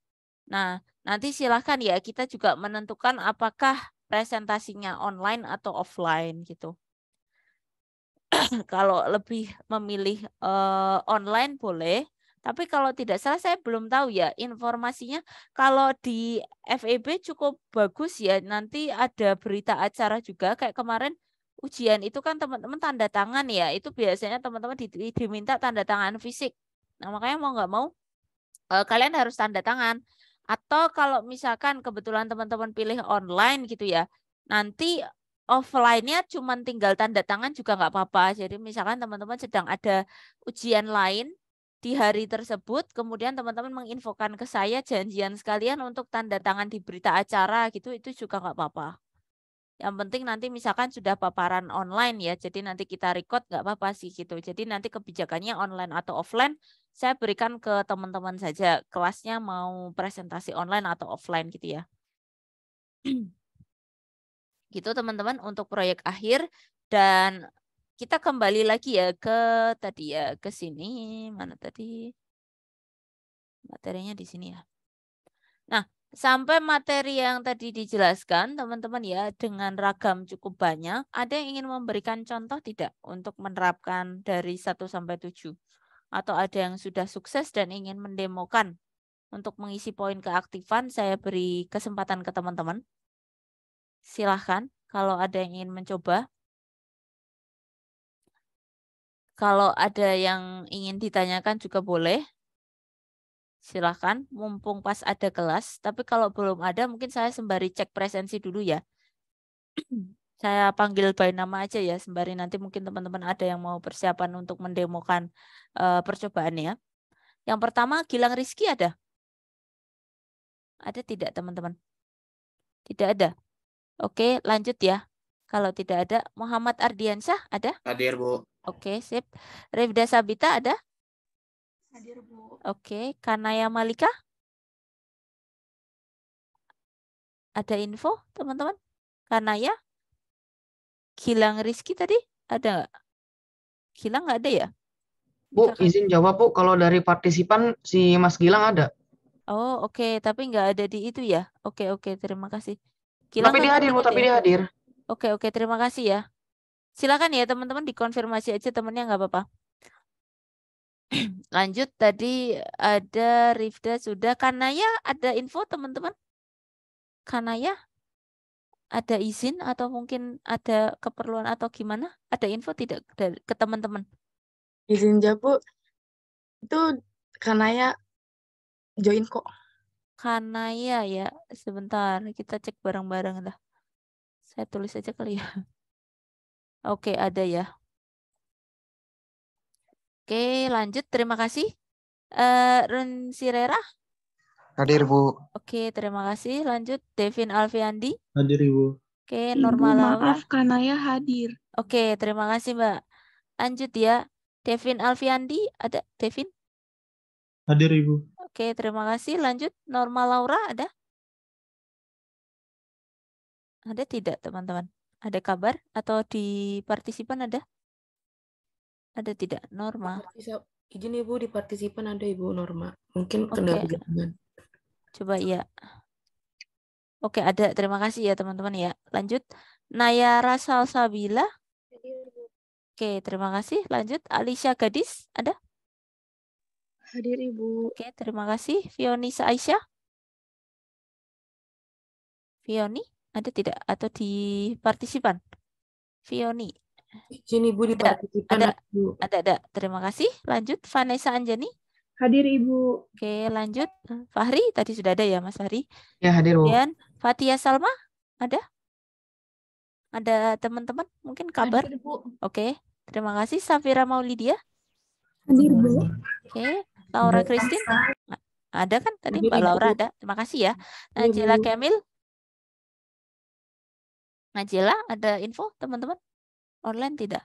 Nah, nanti silahkan ya kita juga menentukan apakah presentasinya online atau offline gitu. Kalau lebih memilih online boleh, tapi kalau tidak salah saya belum tahu ya informasinya. Kalau di FEB cukup bagus ya, nanti ada berita acara juga kayak kemarin ujian itu kan teman-teman tanda tangan ya, itu biasanya teman-teman diminta tanda tangan fisik. Nah, makanya mau nggak mau kalian harus tanda tangan. Atau kalau misalkan kebetulan teman-teman pilih online gitu ya, nanti offline-nya cuma tinggal tanda tangan juga nggak apa-apa. Jadi misalkan teman-teman sedang ada ujian lain di hari tersebut, kemudian teman-teman menginfokan ke saya janjian sekalian untuk tanda tangan di berita acara gitu, itu juga nggak apa-apa. Yang penting nanti misalkan sudah paparan online ya, jadi nanti kita record nggak apa-apa sih gitu. Jadi nanti kebijakannya online atau offline, saya berikan ke teman-teman saja. Kelasnya mau presentasi online atau offline gitu ya. Gitu teman-teman untuk proyek akhir. Dan kita kembali lagi ya ke tadi ya, ke sini. Mana tadi? Materinya di sini ya. Nah, sampai materi yang tadi dijelaskan, teman-teman ya, dengan ragam cukup banyak, ada yang ingin memberikan contoh tidak untuk menerapkan dari 1 sampai 7? Atau ada yang sudah sukses dan ingin mendemokan untuk mengisi poin keaktifan, saya beri kesempatan ke teman-teman. Silahkan, kalau ada yang ingin mencoba. Kalau ada yang ingin ditanyakan juga boleh. Silahkan, mumpung pas ada kelas. Tapi kalau belum ada, mungkin saya sembari cek presensi dulu ya. Saya panggil by nama aja ya, sembari nanti mungkin teman-teman ada yang mau persiapan untuk mendemokan percobaannya. Yang pertama, Gilang Rizky ada? Ada tidak teman-teman? Tidak ada? Oke, lanjut ya. Kalau tidak ada, Muhammad Ardiansyah ada? Hadir, Bu. Oke, sip. Rifda Sabita ada? Hadir, Bu. Oke, Kanaya Malika? Ada info, teman-teman? Kanaya? Gilang Rizky tadi? Ada nggak? Gilang nggak ada ya? Bu, izin jawab Bu, kalau dari partisipan si Mas Gilang ada. Oh, oke, tapi nggak ada di itu ya. Oke, terima kasih. Gilang Tapi dia hadir Bu, tapi dia hadir. Oke, terima kasih ya. Silakan ya teman-teman dikonfirmasi aja temennya nggak apa-apa. Lanjut tadi ada Rifda sudah. Kanaya ada info teman-teman? Kanaya ada izin atau mungkin ada keperluan atau gimana? Ada info tidak dari ke teman-teman? Izin jawab, Bu. Itu Kanaya join kok. Kanaya ya. Sebentar, kita cek bareng-bareng lah. Saya tulis aja kali ya. Oke, ada ya. Oke, lanjut. Terima kasih. Run Sirera? Hadir, Bu. Oke, terima kasih. Lanjut, Devin Alfiandi. Hadir, Ibu. Oke, Ibu, Norma Laura. maaf, Kanaya hadir. Oke, terima kasih, Mbak. Lanjut ya. Devin Alfiandi, ada Devin? Hadir, Ibu. Oke, terima kasih. Lanjut, Norma Laura, ada? Ada tidak, teman-teman? Ada kabar? Atau di partisipan ada? Ada tidak, Norma? Izin Ibu, di partisipan ada Ibu Norma. Mungkin kendala jaringan. Coba ya. Oke, ada. Terima kasih ya, teman-teman ya. Lanjut, Nayara Salsabila. Oke, terima kasih. Lanjut, Alicia Gadis, ada? Hadir, Ibu. Oke, terima kasih. Fionisa Aisyah. Fioni, ada tidak? Atau di partisipan? Fioni. Izin Ibu, di partisipan ada. Ada. Terima kasih. Lanjut, Vanessa Anjani. Hadir, Ibu. Oke, lanjut. Fahri, tadi sudah ada ya, Mas Fahri. Ya, hadir, Bu. Kemudian, Fatia Salma, ada? Ada teman-teman mungkin kabar? Hadir, Bu. Oke, terima kasih. Safira Maulidia. Hadir, Bu. Oke, Laura Christine. Ada kan tadi Mbak Laura ada. Terima kasih ya. Najela Kamil. Najela, ada info teman-teman? Online tidak?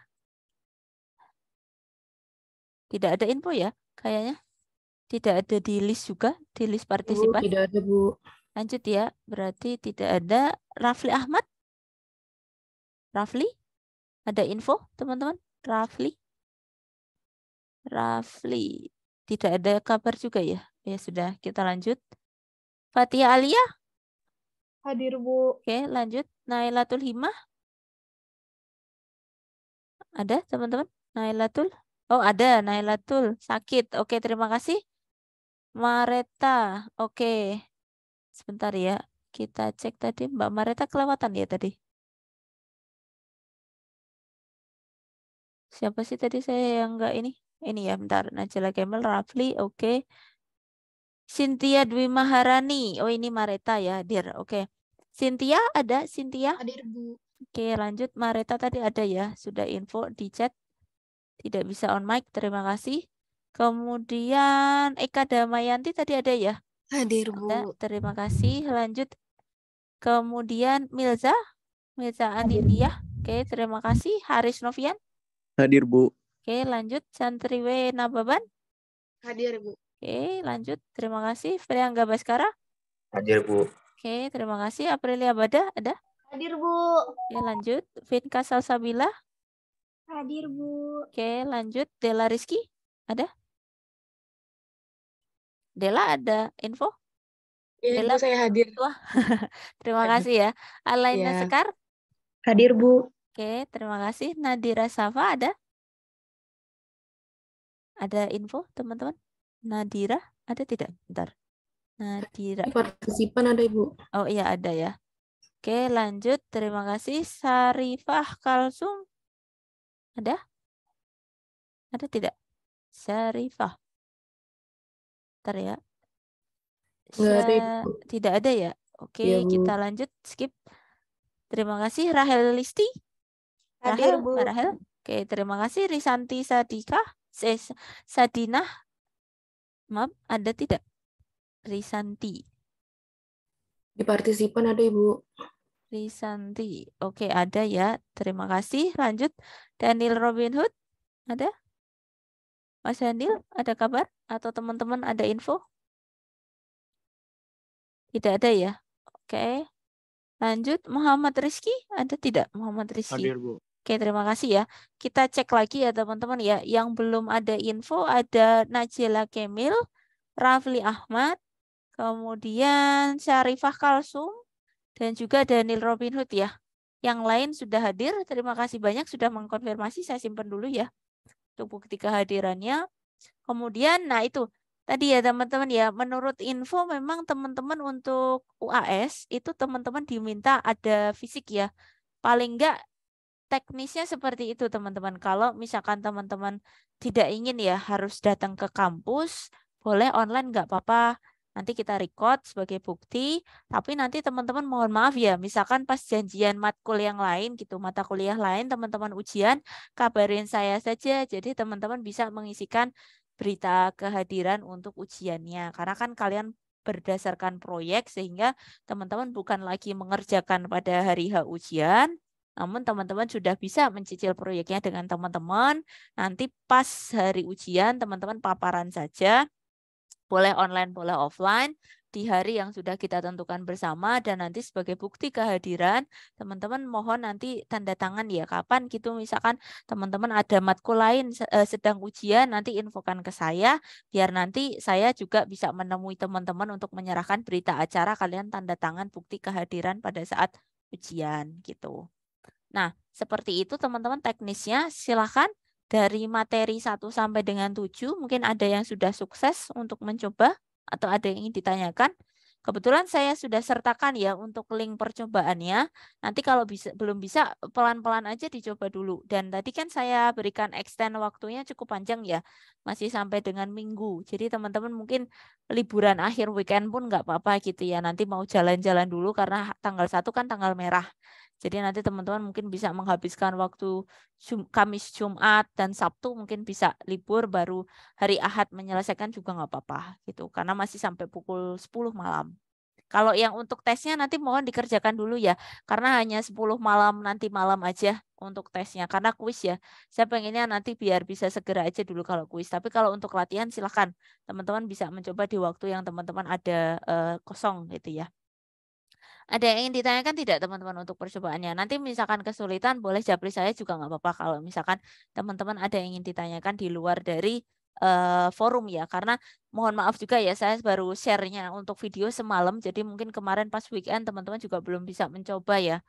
Tidak ada info ya kayaknya. Tidak ada di list juga, di list partisipan. Tidak ada, Bu. Lanjut ya, berarti tidak ada. Rafli Ahmad? Rafli? Ada info teman-teman? Rafli? Rafli. Tidak ada kabar juga ya? Ya sudah, kita lanjut. Fatia Alia. Hadir, Bu. Oke, lanjut. Nailatul Himah. Ada teman-teman? Nailatul? Oh, ada Nailatul. Sakit. Oke, terima kasih. Mareta. Oke. Sebentar ya. Kita cek tadi. Mbak Mareta kelewatan ya tadi. Siapa sih tadi saya yang enggak ini? Ini ya, bentar. Najla Kemal, Rafli. Oke. Cynthia Dwi Maharani. Oh, ini Mareta ya, hadir. Oke. Cynthia ada? Cynthia? Hadir, Bu. Oke, lanjut. Mareta tadi ada ya. Sudah info di chat. Tidak bisa on mic. Terima kasih. Kemudian Eka Damayanti tadi ada ya? Hadir, Ada. Bu. Terima kasih. Lanjut. Kemudian Milza. Milza Hadir, Anindiyah. Oke, terima kasih. Haris Novian. Hadir, Bu. Oke, lanjut. Santriwe Nababan. Hadir, Bu. Oke, lanjut. Terima kasih. Priangga Baskara. Hadir, Bu. Oke, terima kasih. Aprilia Bada ada? Hadir, Bu. Oke, lanjut. Vinka Salsabila. Hadir, Bu. Oke, lanjut. Dela Rizky ada? Dela ada info? Iya, Dela Bu, saya hadir. Wah, terima kasih ya. Alaina Ya. Sekar. Hadir, Bu. Oke, terima kasih. Nadira Safa ada? Ada info, teman-teman? Nadira ada tidak? Bentar. Nadira. Di partisipan ada, Ibu. Oh iya, ada ya. Oke, lanjut. Terima kasih. Sarifah Kalsum. Ada? Ada tidak? Sarifah. Bentar ya. Nggak ada, Ibu. Tidak ada ya? Oke, Iya, Bu. kita lanjut. Skip. Terima kasih. Rahel Listi. Hadir, Rahel, Bu. Mbak Rahel. Oke, terima kasih. Risanti Sadika. Sadinah. Maaf, ada tidak? Risanti. Di partisipan ada, Ibu. Risanti. Oke, ada ya. Terima kasih. Lanjut. Daniel Robin Hood. Ada? Mas Daniel, ada kabar? Atau teman-teman ada info? Tidak ada ya? Oke. Lanjut. Muhammad Rizky. Ada tidak Muhammad Rizky? Hadir, Bu. Oke, terima kasih ya. Kita cek lagi ya teman-teman ya. Yang belum ada info ada Najela Kemil, Rafli Ahmad, kemudian Syarifah Kalsum, dan juga Daniel Robin Hood ya. Yang lain sudah hadir. Terima kasih banyak sudah mengkonfirmasi. Saya simpan dulu ya untuk bukti kehadirannya. Kemudian, nah itu tadi ya teman-teman ya. Menurut info memang teman-teman untuk UAS itu teman-teman diminta ada fisik ya. Paling enggak teknisnya seperti itu teman-teman. Kalau misalkan teman-teman tidak ingin ya harus datang ke kampus, boleh online nggak apa-apa. Nanti kita record sebagai bukti. Tapi nanti teman-teman mohon maaf ya, misalkan pas janjian matkul yang lain gitu, mata kuliah lain, teman-teman ujian, kabarin saya saja. Jadi teman-teman bisa mengisikan berita kehadiran untuk ujiannya. Karena kan kalian berdasarkan proyek sehingga teman-teman bukan lagi mengerjakan pada hari H ujian, namun teman-teman sudah bisa mencicil proyeknya dengan teman-teman. Nanti pas hari ujian teman-teman paparan saja. Boleh online, boleh offline. Di hari yang sudah kita tentukan bersama. Dan nanti sebagai bukti kehadiran, teman-teman mohon nanti tanda tangan ya. Kapan gitu misalkan teman-teman ada matkul lain sedang ujian, nanti infokan ke saya. Biar nanti saya juga bisa menemui teman-teman untuk menyerahkan berita acara. Kalian tanda tangan bukti kehadiran pada saat ujian gitu. Nah, seperti itu teman-teman teknisnya. Silakan dari materi 1 sampai dengan 7 mungkin ada yang sudah sukses untuk mencoba atau ada yang ingin ditanyakan. Kebetulan saya sudah sertakan ya untuk link percobaannya. Nanti kalau belum bisa pelan-pelan aja dicoba dulu. Dan tadi kan saya berikan extend waktunya cukup panjang ya. Masih sampai dengan minggu. Jadi teman-teman mungkin liburan akhir weekend pun nggak apa-apa gitu ya. Nanti mau jalan-jalan dulu karena tanggal 1 kan tanggal merah. Jadi nanti teman-teman mungkin bisa menghabiskan waktu Kamis, Jumat, dan Sabtu mungkin bisa libur baru hari Ahad menyelesaikan juga nggak apa-apa gitu. Karena masih sampai pukul 10 malam. Kalau yang untuk tesnya nanti mohon dikerjakan dulu ya. Karena hanya 10 malam nanti malam aja untuk tesnya. Karena kuis ya. Saya pengennya nanti biar bisa segera aja dulu kalau kuis. Tapi kalau untuk latihan silahkan. Teman-teman bisa mencoba di waktu yang teman-teman ada kosong gitu ya. Ada yang ingin ditanyakan tidak teman-teman untuk percobaannya? Nanti misalkan kesulitan boleh japri saya juga nggak apa-apa kalau misalkan teman-teman ada yang ingin ditanyakan di luar dari forum ya. Karena mohon maaf juga ya saya baru share-nya untuk video semalam. Jadi mungkin kemarin pas weekend teman-teman juga belum bisa mencoba ya.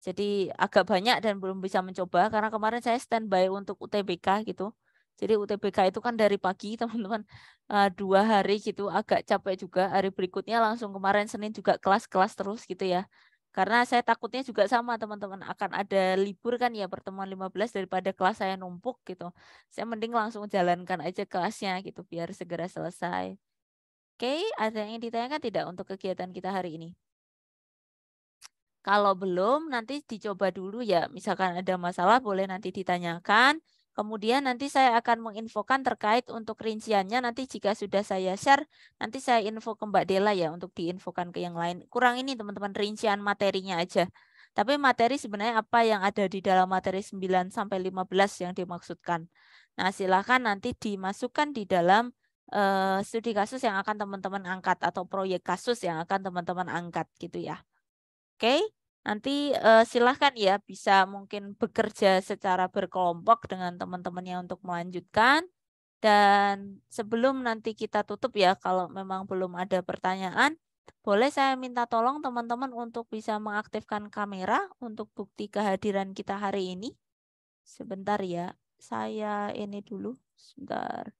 Jadi agak banyak dan belum bisa mencoba karena kemarin saya standby untuk UTBK gitu. Jadi UTBK itu kan dari pagi teman-teman 2 hari gitu agak capek juga. Hari berikutnya langsung kemarin Senin juga kelas-kelas terus gitu ya. Karena saya takutnya juga sama teman-teman akan ada libur kan ya pertemuan 15 daripada kelas saya numpuk gitu. Saya mending langsung jalankan aja kelasnya gitu biar segera selesai. Oke, ada yang ditanyakan tidak untuk kegiatan kita hari ini? Kalau belum, nanti dicoba dulu ya. Misalkan ada masalah, boleh nanti ditanyakan. Kemudian nanti saya akan menginfokan terkait untuk rinciannya. Nanti jika sudah saya share, nanti saya info ke Mbak Dela ya untuk diinfokan ke yang lain. Kurang ini teman-teman rincian materinya aja. Tapi materi sebenarnya apa yang ada di dalam materi 9 sampai 15 yang dimaksudkan. Nah, silakan nanti dimasukkan di dalam studi kasus yang akan teman-teman angkat atau proyek kasus yang akan teman-teman angkat gitu ya. Oke, nanti silahkan ya bisa mungkin bekerja secara berkelompok dengan teman-temannya untuk melanjutkan. Dan sebelum nanti kita tutup ya, kalau memang belum ada pertanyaan, boleh saya minta tolong teman-teman untuk bisa mengaktifkan kamera untuk bukti kehadiran kita hari ini. Sebentar ya, saya ini dulu, sebentar.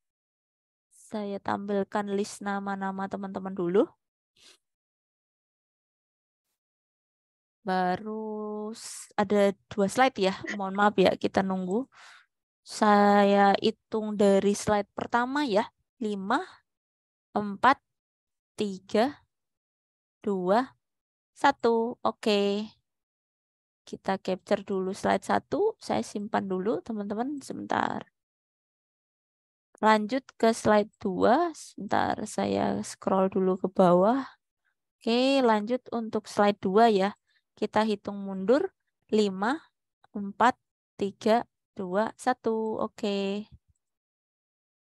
Saya tampilkan list nama-nama teman-teman dulu. Baru ada 2 slide ya, mohon maaf ya kita nunggu. Saya hitung dari slide pertama ya, 5, 4, 3, 2, 1. Oke. Kita capture dulu slide 1, saya simpan dulu teman-teman sebentar. Lanjut ke slide 2, sebentar saya scroll dulu ke bawah. Oke, lanjut untuk slide 2 ya. Kita hitung mundur, 5, 4, 3, 2, 1. Oke.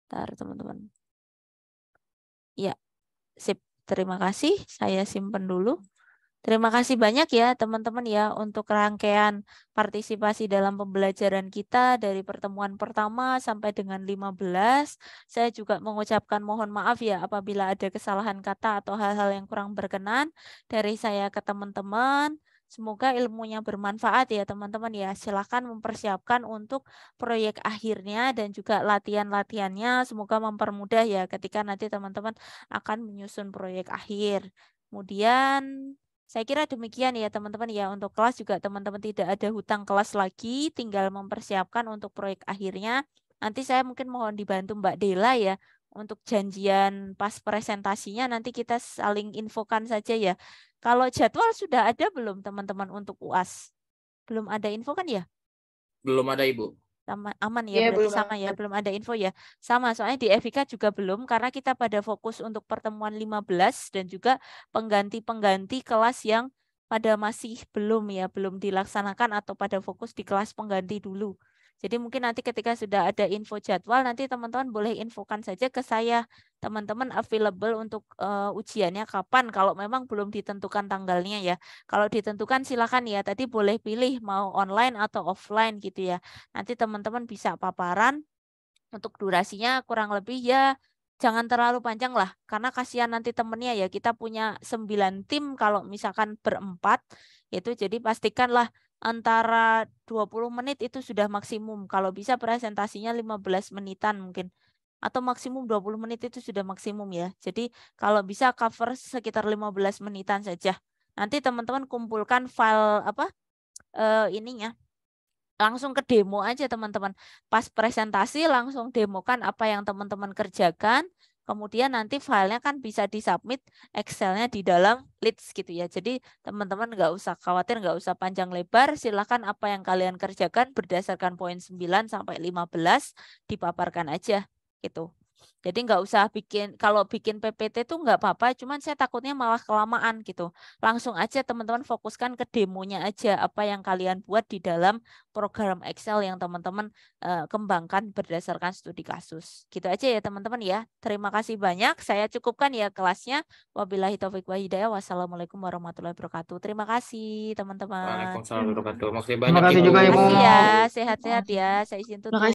Bentar teman-teman. Ya, sip. Terima kasih. Saya simpan dulu. Terima kasih banyak ya teman-teman ya untuk rangkaian partisipasi dalam pembelajaran kita dari pertemuan pertama sampai dengan 15. Saya juga mengucapkan mohon maaf ya apabila ada kesalahan kata atau hal-hal yang kurang berkenan dari saya ke teman-teman. Semoga ilmunya bermanfaat ya teman-teman ya. Silakan mempersiapkan untuk proyek akhirnya dan juga latihan-latihannya. Semoga mempermudah ya ketika nanti teman-teman akan menyusun proyek akhir. Kemudian saya kira demikian ya teman-teman ya. Untuk kelas juga teman-teman tidak ada hutang kelas lagi. Tinggal mempersiapkan untuk proyek akhirnya. Nanti saya mungkin mohon dibantu Mbak Dela ya. Untuk janjian pas presentasinya nanti kita saling infokan saja ya. Kalau jadwal sudah ada belum teman-teman untuk UAS? Belum ada info kan ya? Belum ada Ibu. Aman ya, berarti sama ya, belum ada info ya. Sama, soalnya di FIK juga belum, karena kita pada fokus untuk pertemuan 15 dan juga pengganti-pengganti kelas yang pada masih belum ya, belum dilaksanakan atau pada fokus di kelas pengganti dulu. Jadi mungkin nanti ketika sudah ada info jadwal, nanti teman-teman boleh infokan saja ke saya. Teman-teman available untuk ujiannya kapan, kalau memang belum ditentukan tanggalnya ya. Kalau ditentukan silakan ya, tadi boleh pilih mau online atau offline gitu ya. Nanti teman-teman bisa paparan untuk durasinya kurang lebih ya jangan terlalu panjang lah. Karena kasihan nanti temennya ya. Kita punya 9 tim kalau misalkan berempat. Itu jadi pastikanlah antara 20 menit itu sudah maksimum. Kalau bisa presentasinya 15 menitan mungkin. Atau maksimum 20 menit itu sudah maksimum ya. Jadi kalau bisa cover sekitar 15 menitan saja. Nanti teman-teman kumpulkan file ininya. Langsung ke demo aja teman-teman. Pas presentasi langsung demokan apa yang teman-teman kerjakan. Kemudian nanti filenya kan bisa disubmit Excel-nya di dalam Leads gitu ya. Jadi teman-teman nggak usah khawatir, nggak usah panjang lebar. Silakan apa yang kalian kerjakan berdasarkan poin 9 sampai 15 dipaparkan aja gitu. Jadi nggak usah bikin, kalau bikin PPT tuh nggak apa-apa, cuman saya takutnya malah kelamaan gitu. Langsung aja teman-teman fokuskan ke demonya aja, apa yang kalian buat di dalam program Excel yang teman-teman kembangkan berdasarkan studi kasus. Gitu aja ya teman-teman ya. Terima kasih banyak, saya cukupkan ya kelasnya. Wabillahi taufiq wa hidayah. Wassalamualaikum warahmatullahi wabarakatuh. Terima kasih teman-teman. Waalaikumsalam warahmatullahi wabarakatuh. Makasih Terima banyak kasih Ibu. juga Terima Ibu. kasih ya, sehat-sehat ya. Saya izin tutup. Makasih.